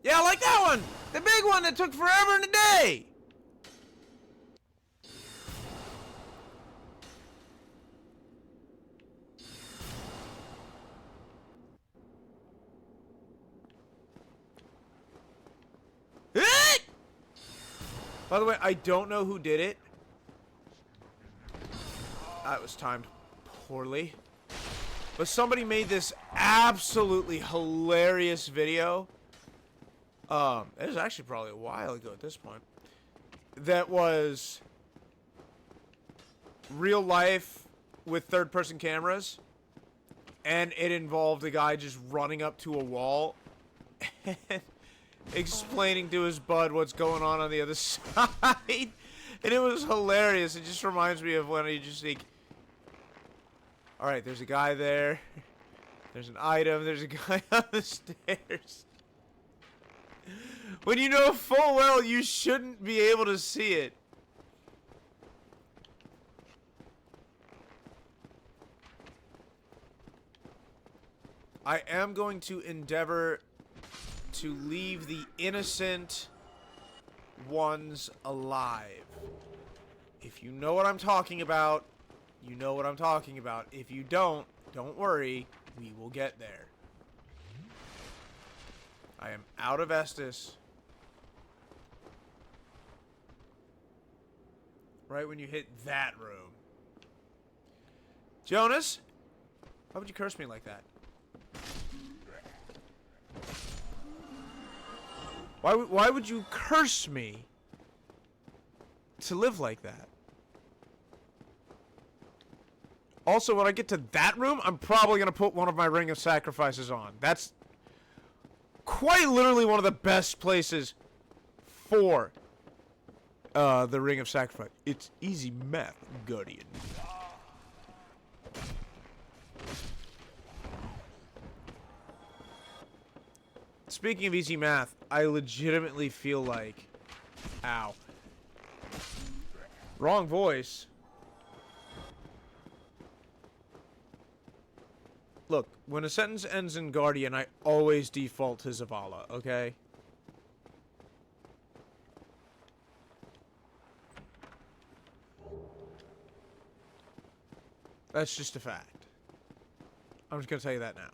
Yeah, I like that one! The big one that took forever and a day! By the way, I don't know who did it. That was timed poorly. But somebody made this absolutely hilarious video. It was actually probably a while ago at this point. That was real life with third-person cameras. And it involved a guy just running up to a wall and explaining to his bud what's going on the other side. And it was hilarious. It just reminds me of when you just like, alright, there's a guy there. There's an item. There's a guy on the stairs. When you know full well you shouldn't be able to see it. I am going to endeavor to leave the innocent ones alive. If you know what I'm talking about, you know what I'm talking about. If you don't worry, we will get there. I am out of Estus. Right when you hit that room. Jonas? Why would you curse me like that? Why would you curse me to live like that? Also, when I get to that room, I'm probably going to put one of my Ring of Sacrifices on. That's quite literally one of the best places for the Ring of Sacrifice. It's easy math, Guardian. Speaking of easy math, I legitimately feel like... Ow. Wrong voice. Look, when a sentence ends in Guardian, I always default to Zavala, okay? That's just a fact. I'm just gonna tell you that now.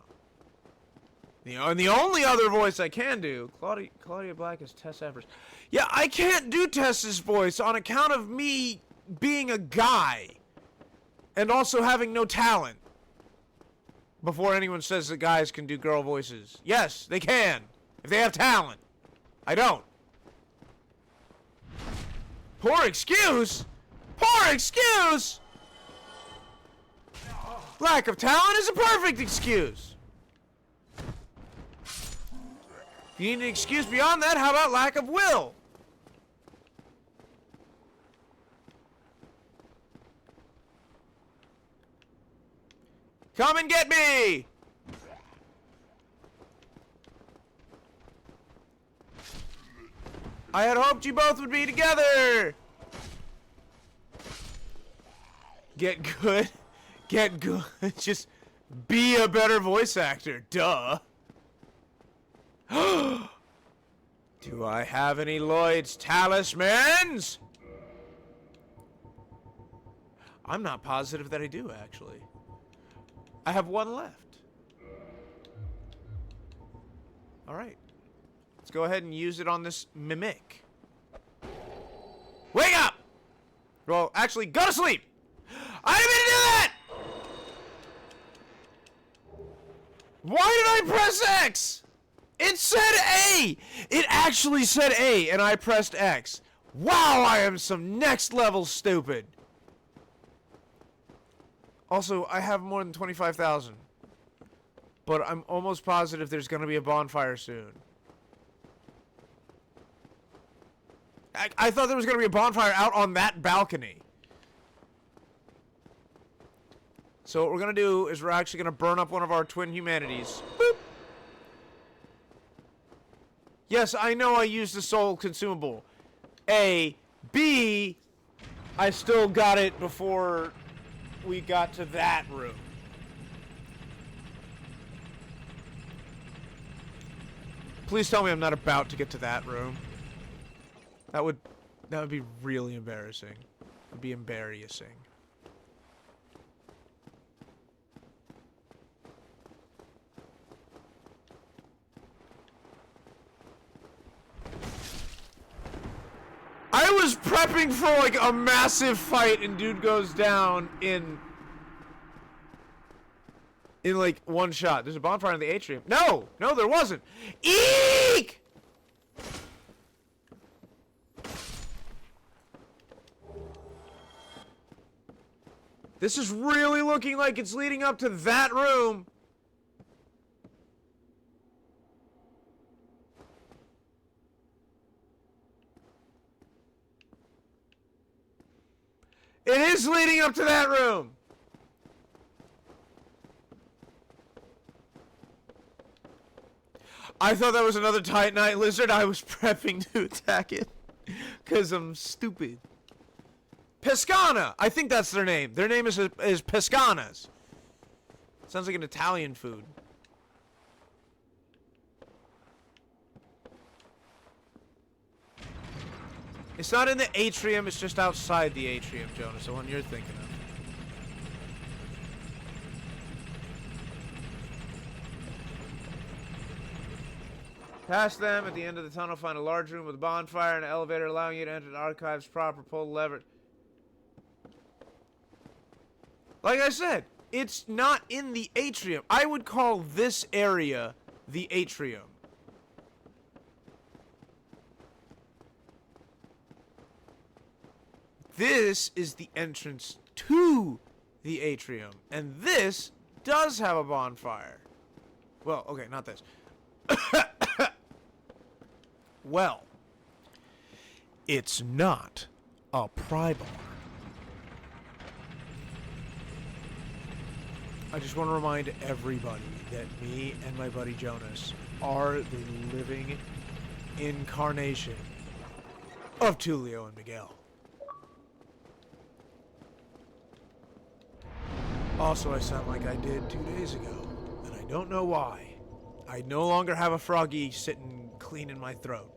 And the only other voice I can do, Claudia Black is Tess Evers. Yeah, I can't do Tess's voice on account of me being a guy. And also having no talent. Before anyone says that guys can do girl voices. Yes, they can. If they have talent. I don't. Poor excuse? Poor excuse? Lack of talent is a perfect excuse. If you need an excuse beyond that, how about lack of will? Come and get me! I had hoped you both would be together! Get good. Get good. Just be a better voice actor. Duh. Do I have any Lloyd's talismans? I'm not positive that I do, actually. I have one left. Alright. Let's go ahead and use it on this mimic. Wake up! Well, actually, go to sleep! I didn't mean to do that! Why did I press X? It said A! It actually said A, and I pressed X. Wow, I am some next level stupid. Also, I have more than 25,000. But I'm almost positive there's going to be a bonfire soon. I thought there was going to be a bonfire out on that balcony. So what we're gonna do is we're actually gonna burn up one of our twin humanities. Boop. Yes, I know I used the soul consumable. A. B. I still got it before we got to that room. Please tell me I'm not about to get to that room. That would be really embarrassing. It would be embarrassing. I was prepping for like a massive fight and dude goes down in like one shot. There's a bonfire in the atrium. No, there wasn't. Eek! This is really looking like it's leading up to that room. It is leading up to that room. I thought that was another Titanite lizard. I was prepping to attack it because I'm stupid. Pescana! I think that's their name. Their name is Pescanas. Sounds like an Italian food. It's not in the atrium, it's just outside the atrium, Jonas, the one you're thinking of. Past them, at the end of the tunnel, find a large room with a bonfire and an elevator allowing you to enter the archives proper. Pull the lever. Like I said, it's not in the atrium. I would call this area the atrium. This is the entrance to the atrium. And this does have a bonfire. Well, okay, not this. Well, it's not a pry bar. I just want to remind everybody that me and my buddy Jonas are the living incarnation of Tulio and Miguel. Also, I sound like I did 2 days ago, and I don't know why. I no longer have a froggy sitting clean in my throat.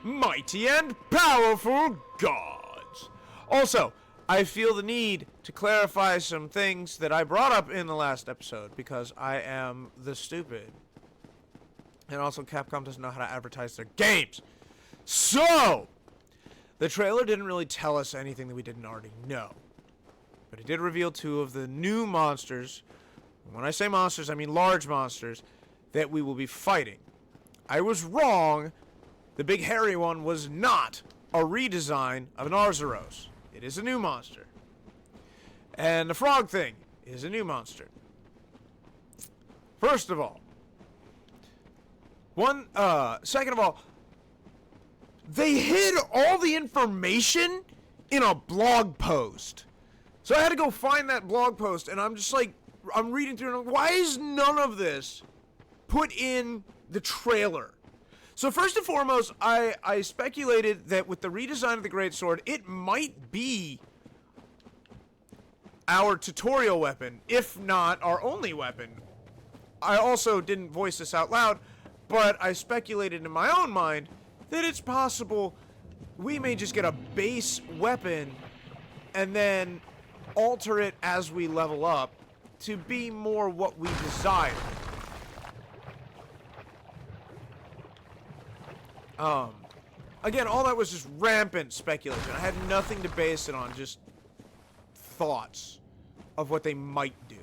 Mighty and powerful gods. Also, I feel the need to clarify some things that I brought up in the last episode because I am the stupid. And also, Capcom doesn't know how to advertise their games. So, the trailer didn't really tell us anything that we didn't already know. But it did reveal 2 of the new monsters. When I say monsters, I mean large monsters that we will be fighting. I was wrong. The big hairy one was not a redesign of an Arzuros. It is a new monster. And the frog thing is a new monster. First of all, second of all, they hid all the information in a blog post. So I had to go find that blog post, and I'm just like, I'm reading through, and I'm like, why is none of this put in the trailer? So first and foremost, I speculated that with the redesign of the Greatsword, it might be our tutorial weapon, if not our only weapon. I also didn't voice this out loud, but I speculated in my own mind that it's possible we may just get a base weapon and then alter it as we level up to be more what we desire. Again, all that was just rampant speculation. I had nothing to base it on, just thoughts of what they might do.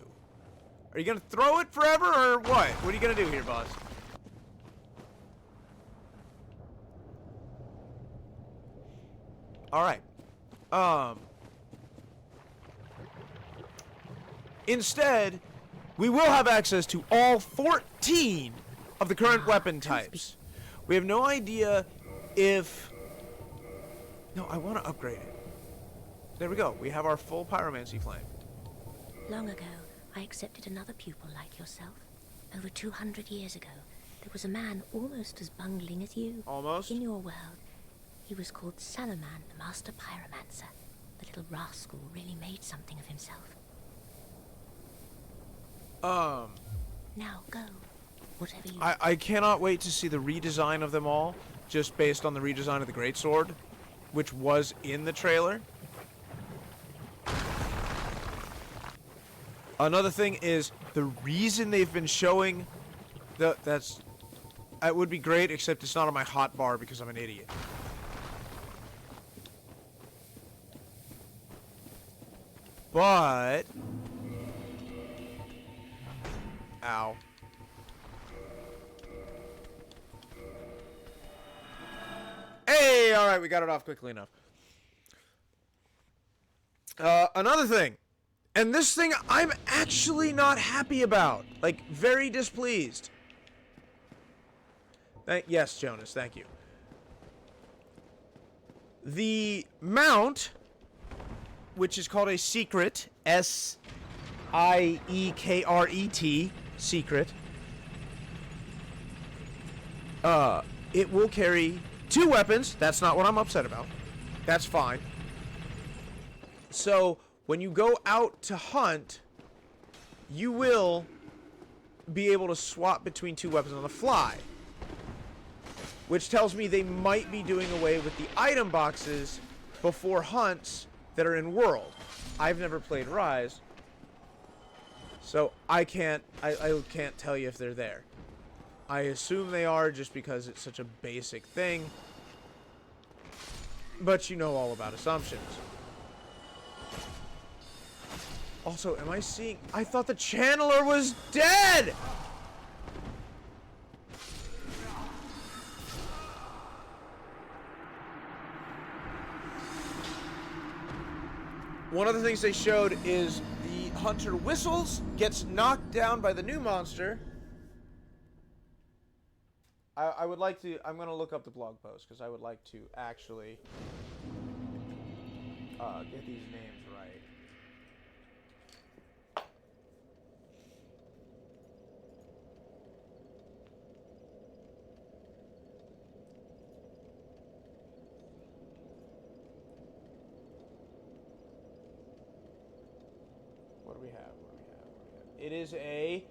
Are you gonna throw it forever, or what? What are you gonna do here, boss? Alright. Instead, we will have access to all 14 of the current weapon types. We have no idea if... No, I want to upgrade it. There we go. We have our full pyromancy flame. Long ago, I accepted another pupil like yourself. Over 200 years ago, there was a man almost as bungling as you. Almost? In your world, he was called Salaman, the Master Pyromancer. The little rascal really made something of himself. Now go. Whatever you... I cannot wait to see the redesign of them all, just based on the redesign of the Greatsword, which was in the trailer. Another thing is, the reason they've been showing... That would be great, except it's not on my hotbar because I'm an idiot. But... Ow. Hey, alright, we got it off quickly enough. Another thing. And this thing I'm actually not happy about. Like, very displeased. Yes, Jonas, thank you. The mount, which is called a secret, S-I-E-K-R-E-T, secret. It will carry 2 weapons. That's not what I'm upset about. That's fine. So, when you go out to hunt, you will be able to swap between 2 weapons on the fly. Which tells me they might be doing away with the item boxes before hunts that are in World. I've never played Rise, so I can't tell you if they're there. I assume they are just because it's such a basic thing. But you know all about assumptions. Also, am I seeing... I thought the Channeler was dead! One of the things they showed is the Hunter whistles, gets knocked down by the new monster. I would like to... I'm going to look up the blog post, because I would like to actually get these names right. What do we have? It is a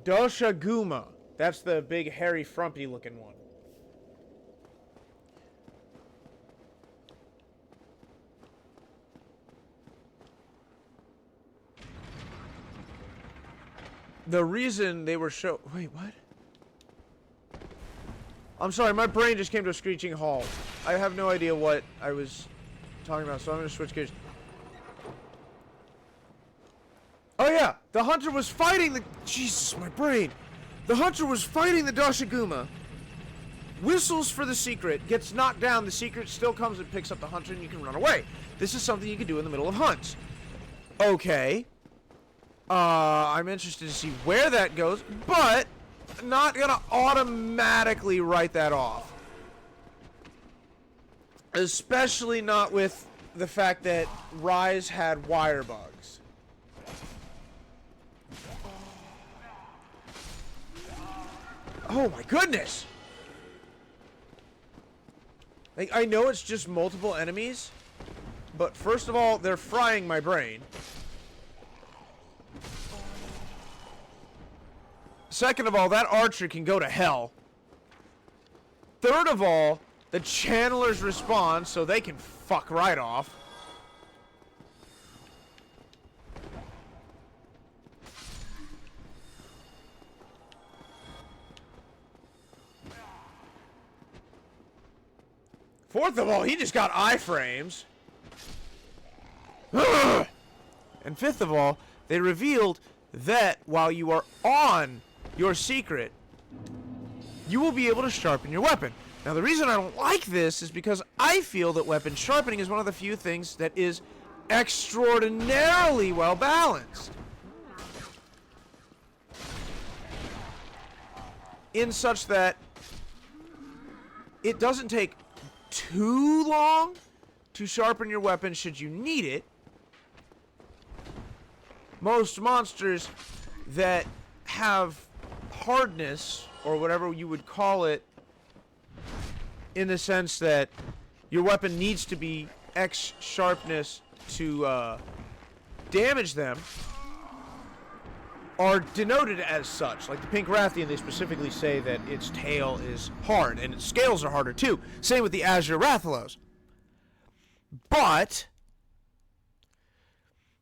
Doshaguma. That's the big, hairy, frumpy looking one. The reason they were Wait, what? I'm sorry, my brain just came to a screeching halt. I have no idea what I was talking about, so I'm going to switch gears. Oh yeah, the hunter was fighting the... Jesus, my brain. The hunter was fighting the Doshaguma. Whistles for the secret, gets knocked down, the secret still comes and picks up the hunter and you can run away. This is something you can do in the middle of hunts. Okay. I'm interested to see where that goes, but not gonna automatically write that off. Especially not with the fact that Rise had wire bugs. Oh my goodness! Like, I know it's just multiple enemies, but first of all, they're frying my brain. Second of all, that archer can go to hell. Third of all, the channelers respawn, so they can fuck right off. Fourth of all, he just got iframes. And fifth of all, they revealed that while you are on your secret, you will be able to sharpen your weapon. Now, the reason I don't like this is because I feel that weapon sharpening is one of the few things that is extraordinarily well balanced. In such that it doesn't take too long to sharpen your weapon should you need it. Most monsters that have hardness, or whatever you would call it, in the sense that your weapon needs to be X sharpness to damage them, are denoted as such. Like the Pink Rathian, they specifically say that its tail is hard, and its scales are harder too. Same with the Azure Rathalos. But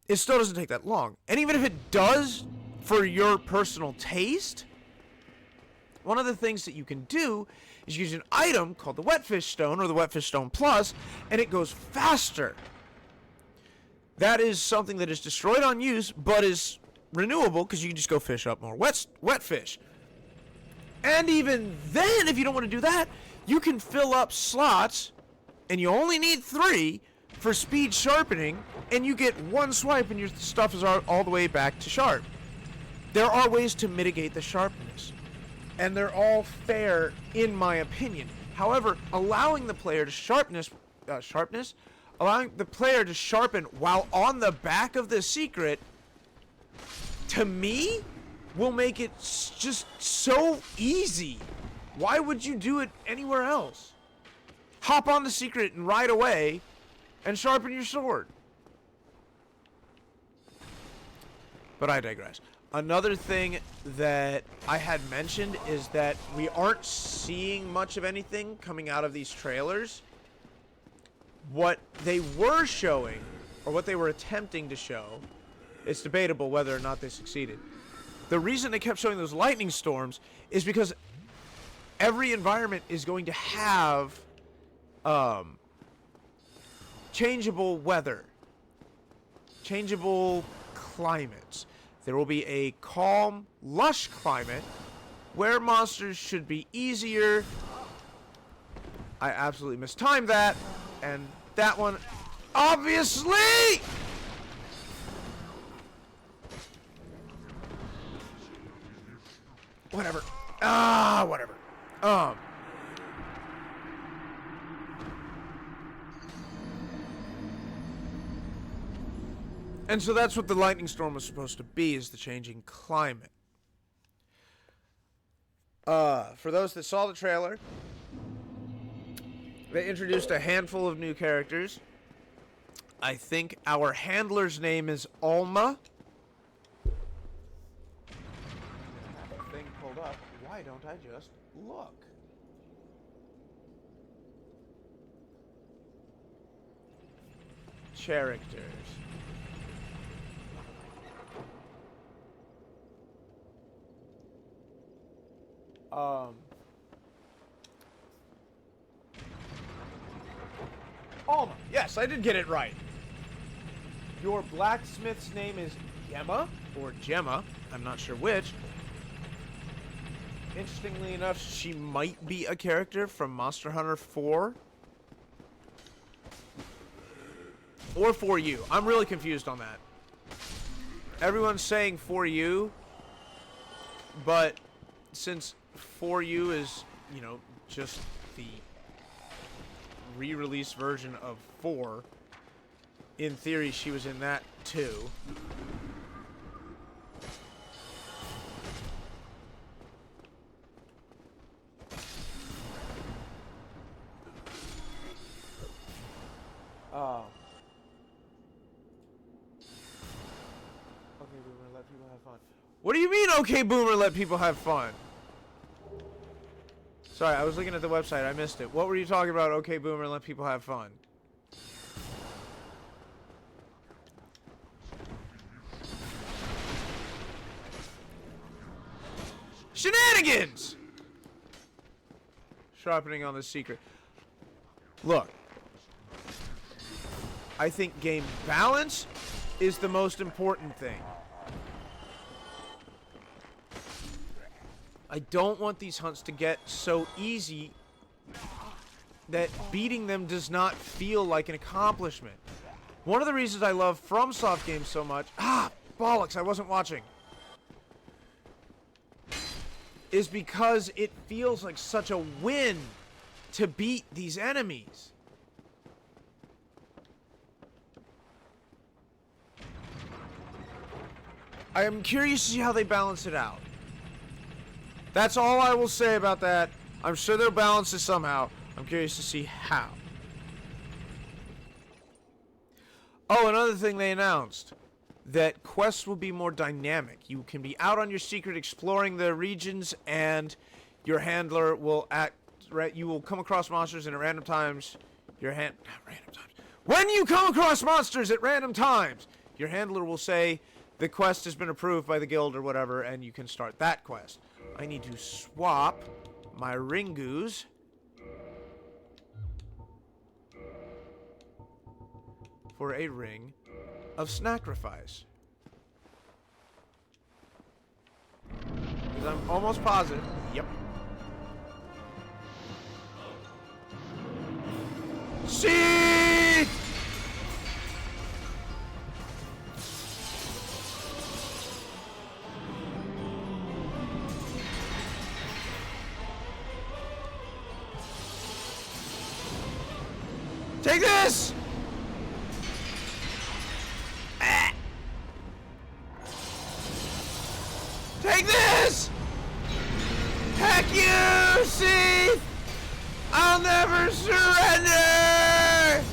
it still doesn't take that long. And even if it does, for your personal taste, one of the things that you can do is use an item called the Wetfish Stone, or the Wetfish Stone Plus, and it goes faster. That is something that is destroyed on use, but is renewable, because you can just go fish up more wet fish. And even then, if you don't want to do that, you can fill up slots, and you only need 3 for speed sharpening, and you get 1 swipe and your stuff is all the way back to sharp. There are ways to mitigate the sharpness, and they're all fair in my opinion. However, allowing the player to sharpen while on the back of the secret, to me, will make it just so easy. Why would you do it anywhere else? Hop on the secret and ride away and sharpen your sword. But I digress. Another thing that I had mentioned is that we aren't seeing much of anything coming out of these trailers. What they were showing, or what they were attempting to show, it's debatable whether or not they succeeded. The reason they kept showing those lightning storms is because every environment is going to have changeable weather, changeable climates. There will be a calm, lush climate where monsters should be easier. I absolutely mistimed that, and that one, obviously! Whatever. Whatever. And so that's what the lightning storm was supposed to be, is the changing climate. For those that saw the trailer, they introduced a handful of new characters. I think our handler's name is Alma. Thing pulled up. Why don't I just look? Characters. Alma. Yes, I did get it right. Your blacksmith's name is Gemma, or Gemma. I'm not sure which. Interestingly enough, she might be a character from Monster Hunter 4. Or 4U. I'm really confused on that. Everyone's saying 4U, but since 4U is, you know, just the re-release version of 4, in theory she was in that too. Okay, Boomer, let people have fun. What do you mean, okay, Boomer, let people have fun? Sorry, I was looking at the website. I missed it. What were you talking about, okay, Boomer, let people have fun? Shenanigans! Sharpening on the secret. Look. I think game balance is the most important thing. I don't want these hunts to get so easy that beating them does not feel like an accomplishment. One of the reasons I love FromSoft games so much... Ah, bollocks, I wasn't watching. Is because it feels like such a win to beat these enemies. I am curious to see how they balance it out. That's all I will say about that. I'm sure they'll balance it somehow. I'm curious to see how. Oh, another thing they announced. That quests will be more dynamic. You can be out on your secret exploring the regions, and your handler will you will come across monsters, and at random times, when you come across monsters at random times, your handler will say the quest has been approved by the guild or whatever, and you can start that quest. I need to swap my Ringus for a ring of sacrifice. Because I'm almost positive. Yep. See! Take this! Take this! Heck you, Seath! I'll never surrender!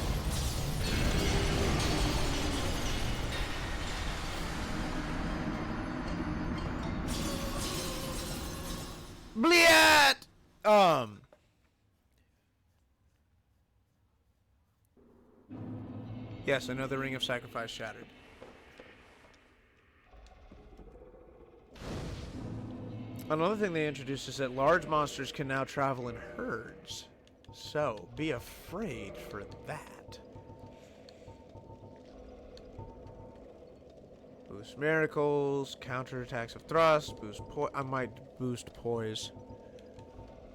Bliat! Yes, another ring of sacrifice shattered. Another thing they introduced is that large monsters can now travel in herds. So, be afraid for that. Boost miracles, counterattacks of thrust, boost I might boost poise.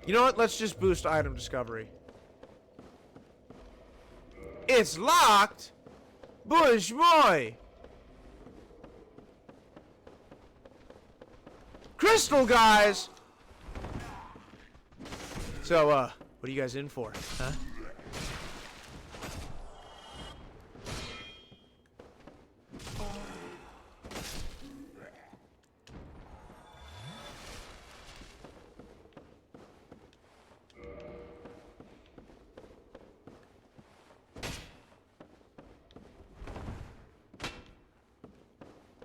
You know what? Let's just boost item discovery. It's locked! Bush boy! Crystal, guys! So, what are you guys in for, huh?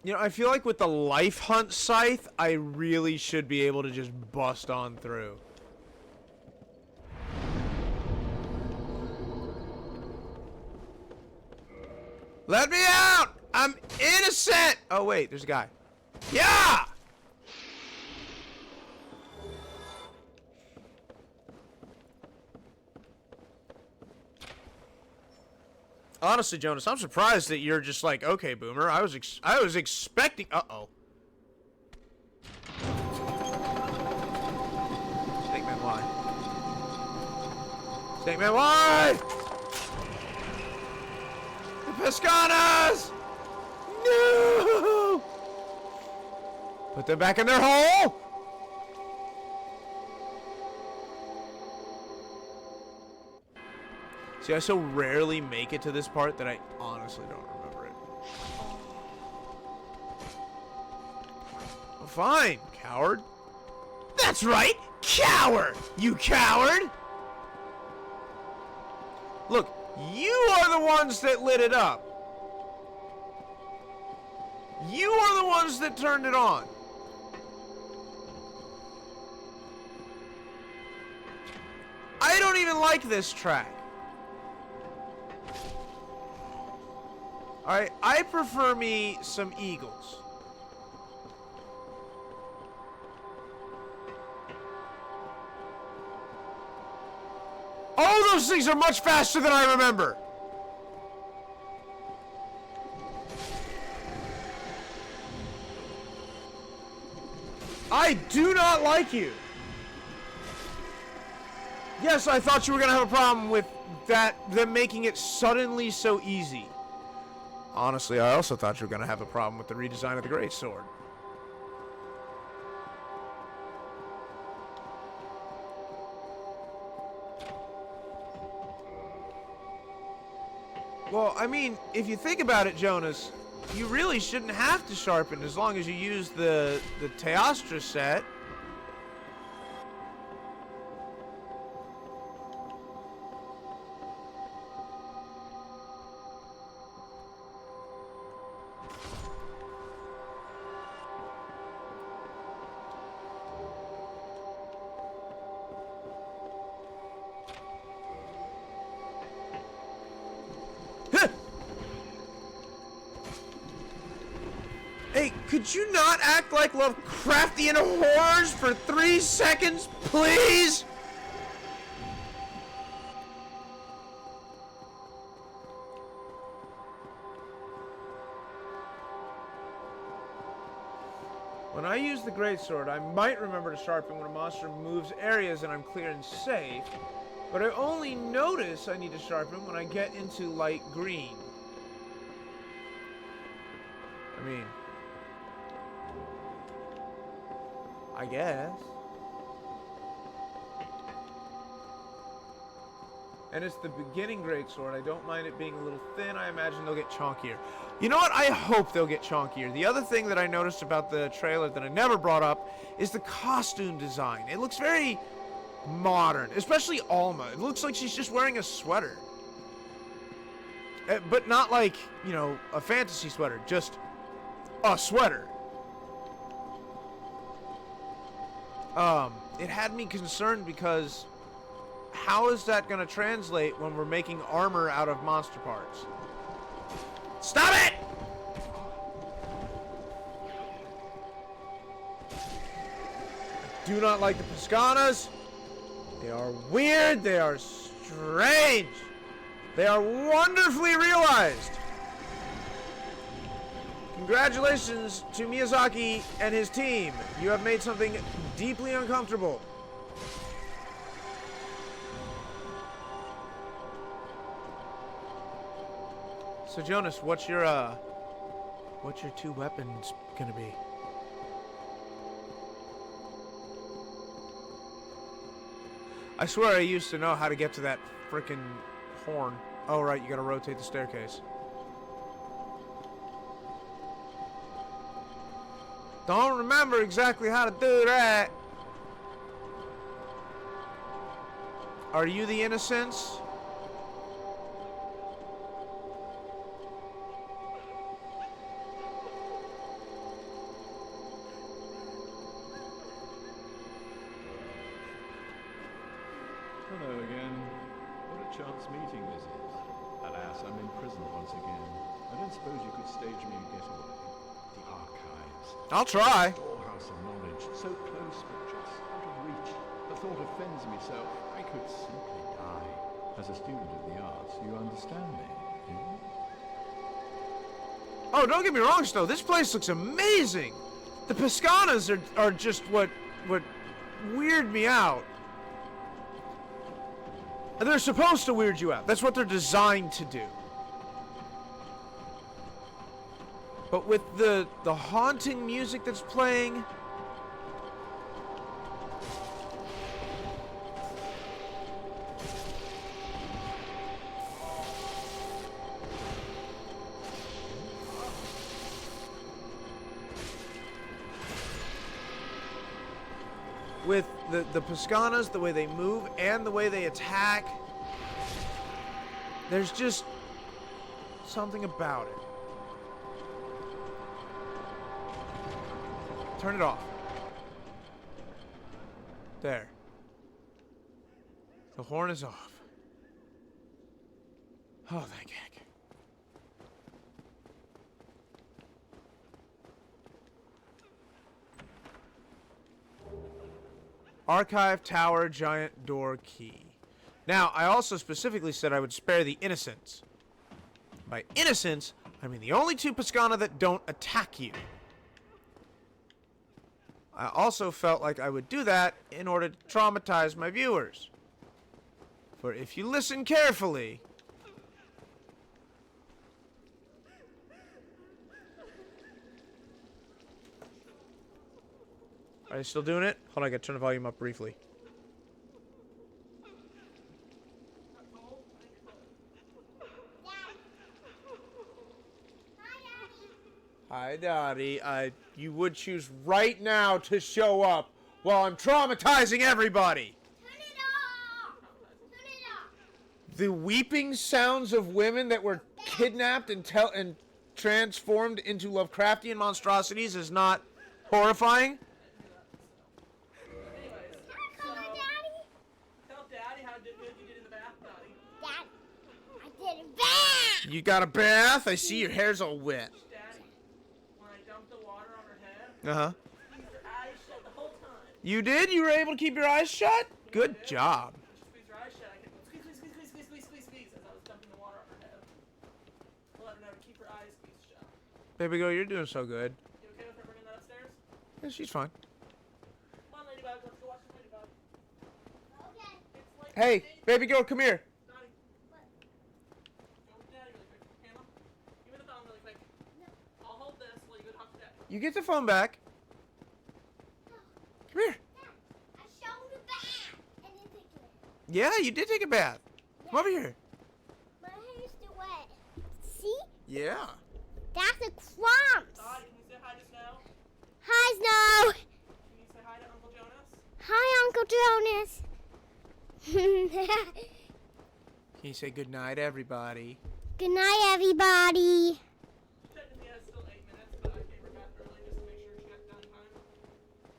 You know, I feel like with the Life Hunt Scythe, I really should be able to just bust on through. Let me out! I'm innocent! Oh, wait, there's a guy. Yeah! Honestly, Jonas, I'm surprised that you're just like, okay, Boomer. I was expecting. Uh-oh. Snake Man, why? Snake Man, why? The Pescanas! No! Put them back in their hole! See, I so rarely make it to this part that I honestly don't remember it. Well, fine, coward. That's right, coward! You coward! Look, you are the ones that lit it up. You are the ones that turned it on. I don't even like this track. Alright, I prefer me some eagles. All those things are much faster than I remember. I do not like you. Yes, I thought you were going to have a problem with that, them making it suddenly so easy. Honestly, I also thought you were going to have a problem with the redesign of the greatsword. Well, I mean, if you think about it, Jonas, you really shouldn't have to sharpen as long as you use the Teostra set. Hey, could you not act like Lovecraftian horrors for 3 seconds, please? When I use the greatsword, I might remember to sharpen when a monster moves areas and I'm clear and safe, but I only notice I need to sharpen when I get into light green. I mean, I guess. And it's the beginning greatsword. I don't mind it being a little thin. I imagine they'll get chonkier. You know what? I hope they'll get chonkier. The other thing that I noticed about the trailer that I never brought up is the costume design. It looks very modern, especially Alma. It looks like she's just wearing a sweater. But not like, you know, a fantasy sweater. Just a sweater. It had me concerned because how is that going to translate when we're making armor out of monster parts? Stop it! I do not like the Piscanas. They are weird. They are strange. They are wonderfully realized. Congratulations to Miyazaki and his team. You have made something deeply uncomfortable. So Jonas, what's your 2 weapons gonna be? I swear I used to know how to get to that frickin' horn. Oh right, you gotta rotate the staircase. Don't remember exactly how to do that. Are you the innocents? Hello again. What a chance meeting this is. Alas, I'm in prison once again. I don't suppose you could stage me a getaway. The archives. I'll try. Storehouse of knowledge. So close, but just out of reach. The thought offends me so. I could simply die. As a student of the arts, you understand me, do you? Oh, don't get me wrong, Snow. This place looks amazing. The Piscanas are just what weird me out. And they're supposed to weird you out. That's what they're designed to do. But with the haunting music that's playing, with the Piscanas, the way they move and the way they attack, there's just something about it. Turn it off. There. The horn is off. Oh, thank heck. Archive Tower Giant Door Key. Now, I also specifically said I would spare the innocents. By innocents, I mean the only 2 Piscana that don't attack you. I also felt like I would do that in order to traumatize my viewers. For if you listen carefully, Are they still doing it? Hold on, I gotta turn the volume up briefly. Hi, Daddy. You would choose right now to show up while I'm traumatizing everybody. Turn it off! Turn it off! The weeping sounds of women that were kidnapped and transformed into Lovecraftian monstrosities is not horrifying. Come on, Daddy. Tell Daddy how good you did in the bath, Daddy. Dad, I did it bad! You got a bath? I see your hair's all wet. Daddy, when I dumped the water on her head, Uh-huh. keep your eyes shut the whole time. You did? You were able to keep your eyes shut? Good job. When she squeezed her eyes shut, I could go squeeze as I was dumping the water on her head. To let her know to keep her eyes squeezed shut. Baby girl, you're doing so good. You okay with her bringing that upstairs? Yeah, she's fine. Come on, Ladybug, let's go watch the Ladybug. Okay. It's like Hey, baby girl, come here. Daddy. What? Go with Daddy really quick. Hannah, give me the phone really quick. I'll hold this while you go talk to Daddy. You get the phone back. Come here. I showed it back and then take it. Yeah, you did take a bath. Come over here. My hair's still wet. See? Yeah. That's a crumbs. Daddy, can you say hi to Snow? Hi, Snow. Can you say hi to Uncle Jonas? Hi, Uncle Jonas. Can you say goodnight, everybody? Good night, everybody. Technically, has still 8 minutes, but I gave her back early just to make sure she got done time.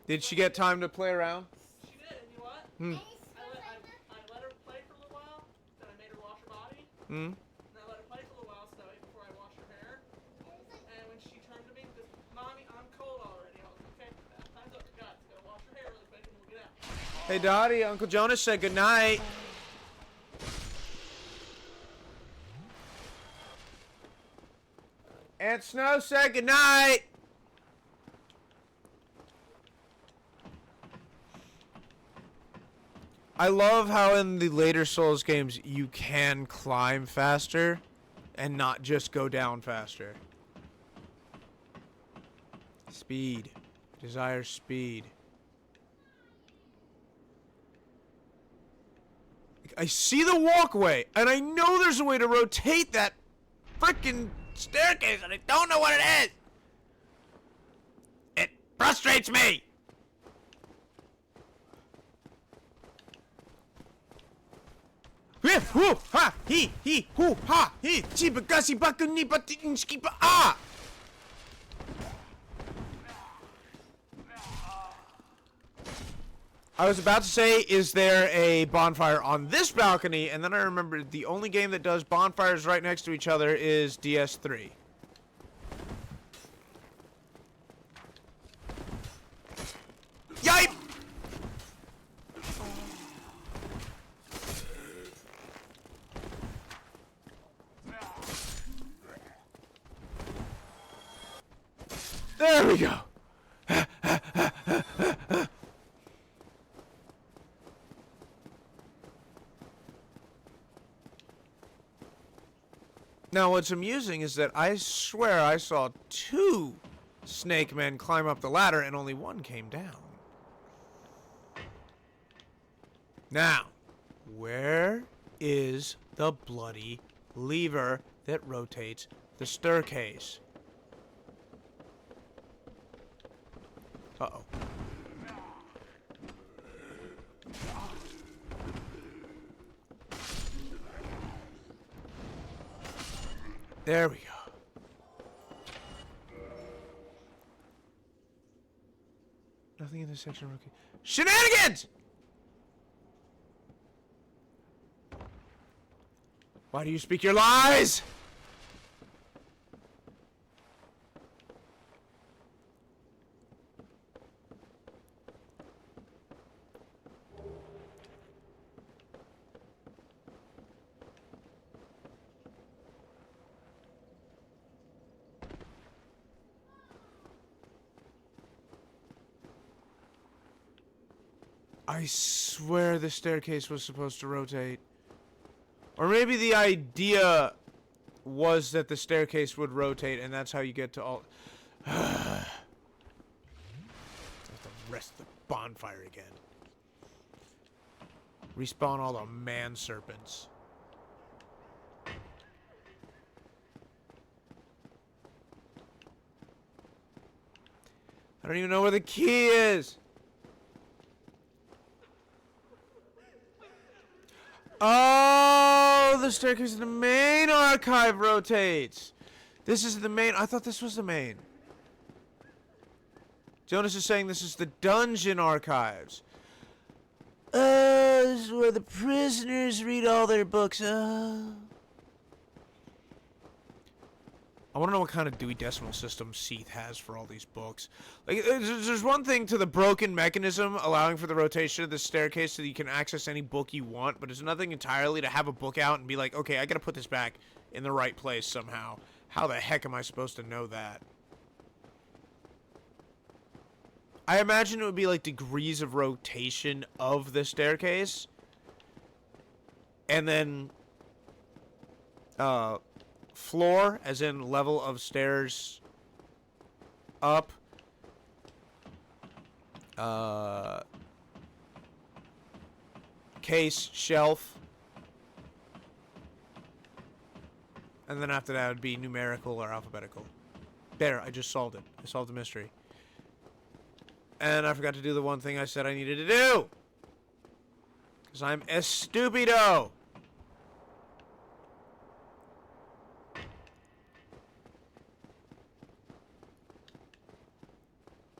Did she get time to play around? She did, and you know what? Hmm. I let her play for a little while, then I made her wash her body, Hmm. and I let her play for a little while, Snowy, before I washed her hair. And when she turned to me, because, Mommy, I'm cold already. I was like, okay, bath time's over. Guys, go wash her hair really quick and we'll get out. Hey, Dottie, Uncle Jonas said goodnight. Aunt Snow said goodnight. I love how in the later Souls games you can climb faster and not just go down faster. Speed. Desire speed. I see the walkway, and I know there's a way to rotate that frickin' staircase, and I don't know what it is. It frustrates me. Hoo ha he hoo ha he chiba gasi baku ni batin skipa ah. I was about to say, is there a bonfire on this balcony? And then I remembered the only game that does bonfires right next to each other is DS3. Yipe! There we go. Now, what's amusing is that I swear I saw 2 snake men climb up the ladder and only one came down. Now, where is the bloody lever that rotates the staircase? Uh-oh. There we go. Nothing in this section. Okay. Shenanigans! Why do you speak your lies? I swear the staircase was supposed to rotate. Or maybe the idea was that the staircase would rotate and that's how you get to all... The rest of the bonfire again. Respawn all the man serpents. I don't even know where the key is. Oh, the staircase in the main archive rotates. This is the main. I thought this was the main. Jonas is saying this is the dungeon archives. This is where the prisoners read all their books. I want to know what kind of Dewey Decimal System Seath has for all these books. Like, there's one thing to the broken mechanism allowing for the rotation of the staircase so that you can access any book you want, but it's nothing entirely to have a book out and be like, okay, I gotta put this back in the right place somehow. How the heck am I supposed to know that? I imagine it would be like degrees of rotation of the staircase. And then, floor, as in level of stairs up. Case, shelf. And then after that would be numerical or alphabetical. There, I just solved it. I solved the mystery. And I forgot to do the one thing I said I needed to do. Because I'm estupido.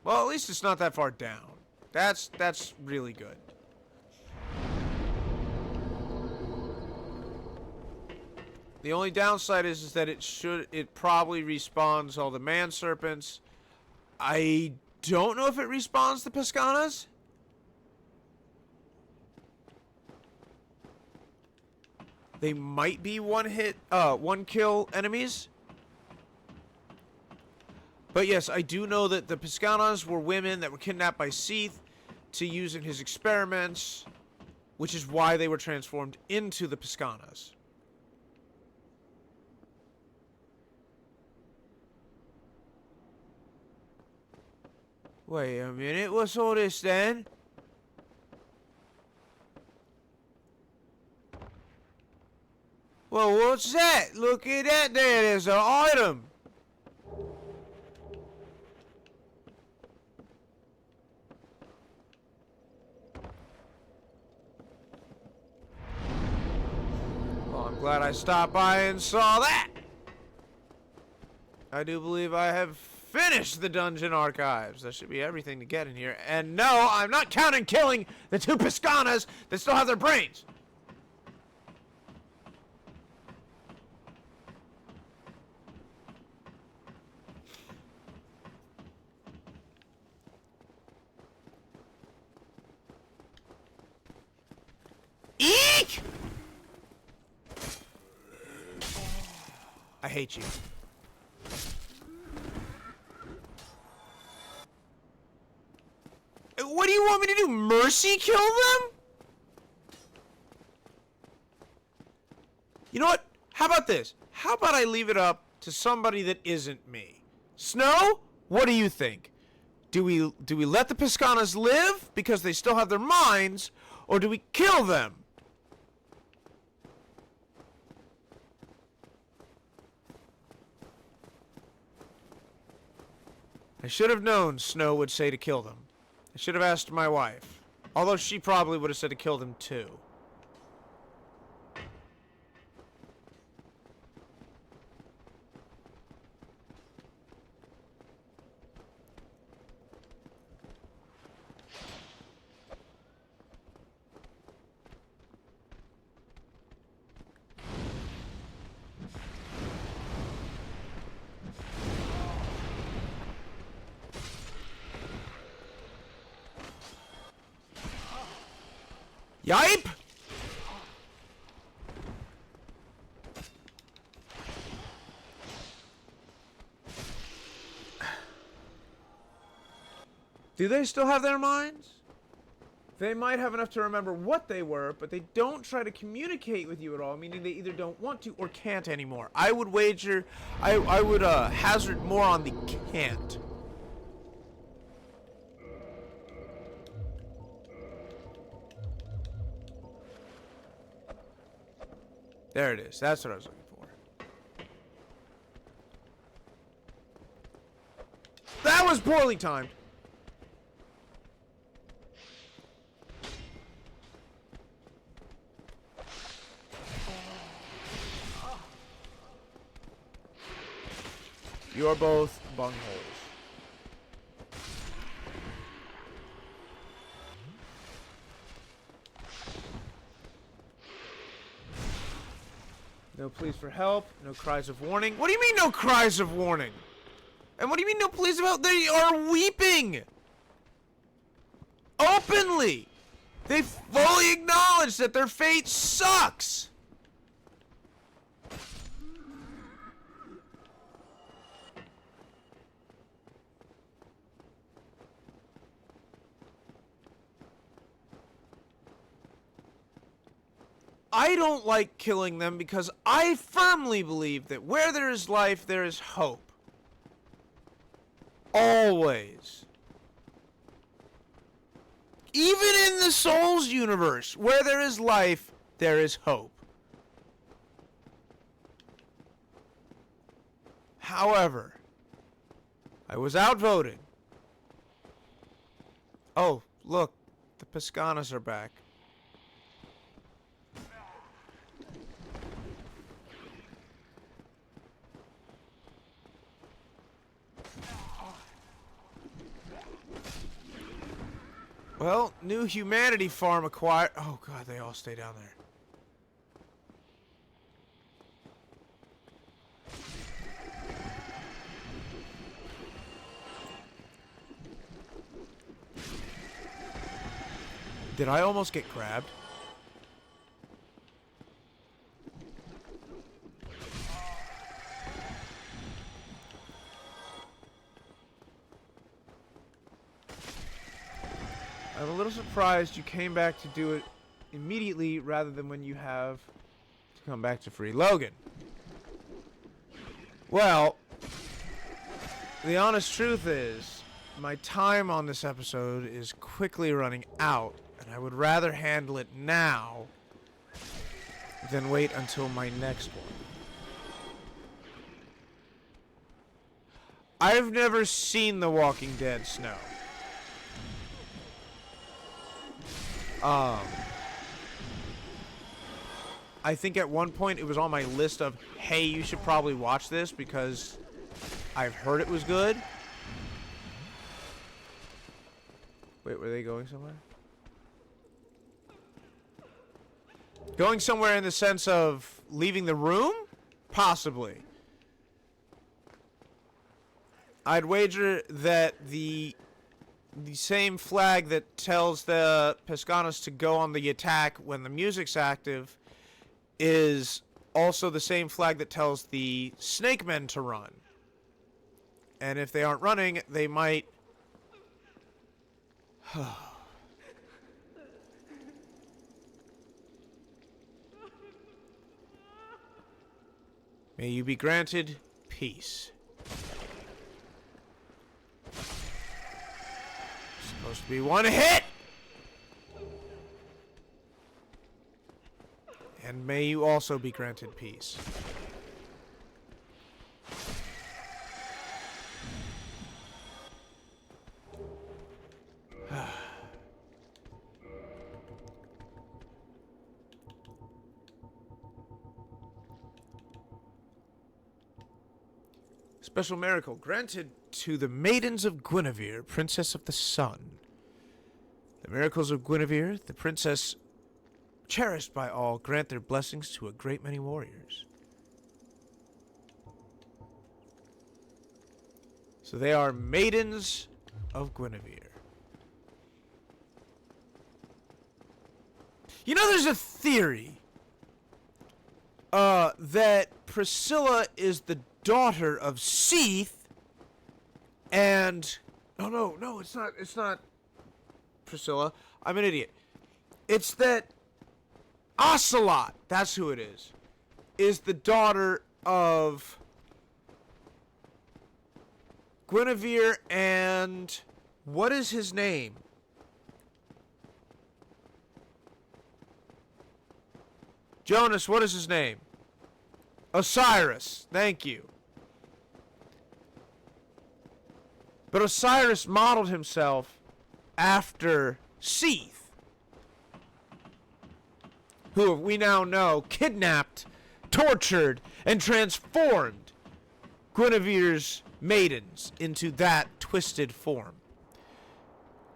Well, at least it's not that far down. That's really good. The only downside is that it probably respawns all the man serpents. I don't know if it respawns the Piscanas. They might be one kill enemies. But yes, I do know that the Piscanas were women that were kidnapped by Seath to use in his experiments, which is why they were transformed into the Piscanas. Wait a minute, what's all this then? Well, what's that? Look at that there, there's an item. Well, I'm glad I stopped by and saw that. I do believe I have finished the dungeon archives. That should be everything to get in here. And no, I'm not counting killing the two Piscanas that still have their brains. Eek! I hate you. What do you want me to do? Mercy kill them? You know what? How about this? How about I leave it up to somebody that isn't me? Snow, what do you think? Do we let the Piscanas live because they still have their minds, or do we kill them? I should have known Snow would say to kill them. I should have asked my wife. Although she probably would have said to kill them too. Yipe! Do they still have their minds? They might have enough to remember what they were, but they don't try to communicate with you at all, meaning they either don't want to or can't anymore. I would wager, I would hazard more on the can't. There it is. That's what I was looking for. That was poorly timed. You're both bungholes. No pleas for help, no cries of warning. What do you mean no cries of warning? And what do you mean no pleas of help? They are weeping! Openly! They fully acknowledge that their fate sucks! I don't like killing them because I firmly believe that where there is life, there is hope. Always. Even in the Souls universe, where there is life, there is hope. However, I was outvoted. Oh, look, the Piscanas are back. Well, new humanity farm acquired. Oh god, they all stay down there. Did I almost get grabbed? I'm a little surprised you came back to do it immediately rather than when you have to come back to free Logan. Well, the honest truth is, my time on this episode is quickly running out, and I would rather handle it now than wait until my next one. I've never seen The Walking Dead Snow. I think at one point it was on my list of, hey, you should probably watch this because I've heard it was good. Wait, were they going somewhere? Going somewhere in the sense of leaving the room? Possibly. I'd wager that the same flag that tells the Piscanas to go on the attack when the music's active is also the same flag that tells the Snake Men to run. And if they aren't running, they might... May you be granted peace. Supposed to be one hit! And may you also be granted peace. Special miracle granted to the Maidens of Guinevere, Princess of the Sun. The miracles of Guinevere, the princess cherished by all, grant their blessings to a great many warriors. So they are Maidens of Guinevere. You know, there's a theory that Priscilla is the daughter of Seath, and no, it's not Priscilla. I'm an idiot. It's that Ocelot, that's who it is the daughter of Guinevere and what is his name? Jonas, what is his name? Osiris. Thank you. But Osiris modeled himself after Seath, who we now know kidnapped, tortured, and transformed Guinevere's maidens into that twisted form.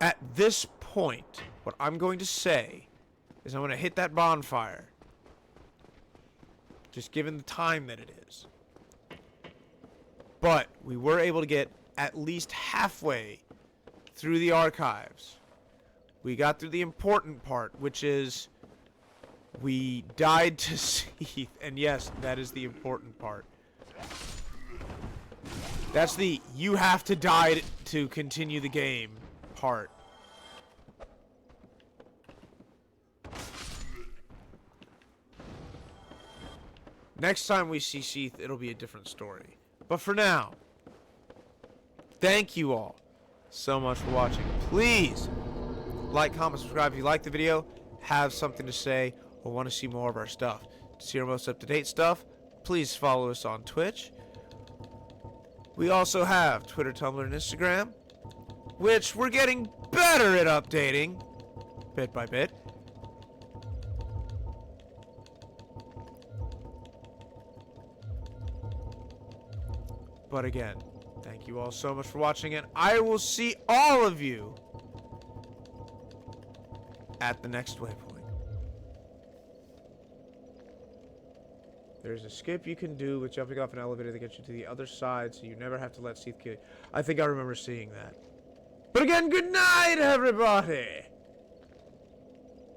At this point, what I'm going to say is I'm going to hit that bonfire. Just given the time that it is. But we were able to get at least halfway through the archives. We got through the important part, which is we died to Seath. And yes, that is the important part. That's the you have to die to continue the game part. Next time we see Seath, it'll be a different story. But for now, thank you all so much for watching. Please like, comment, subscribe if you like the video, have something to say, or want to see more of our stuff. To see our most up-to-date stuff, please follow us on Twitch. We also have Twitter, Tumblr, and Instagram, which we're getting better at updating, bit by bit. But again, thank you all so much for watching, and I will see all of you at the next waypoint. There's a skip you can do with jumping off an elevator that gets you to the other side, so you never have to let Seath kill you. I think I remember seeing that. But again, good night, everybody!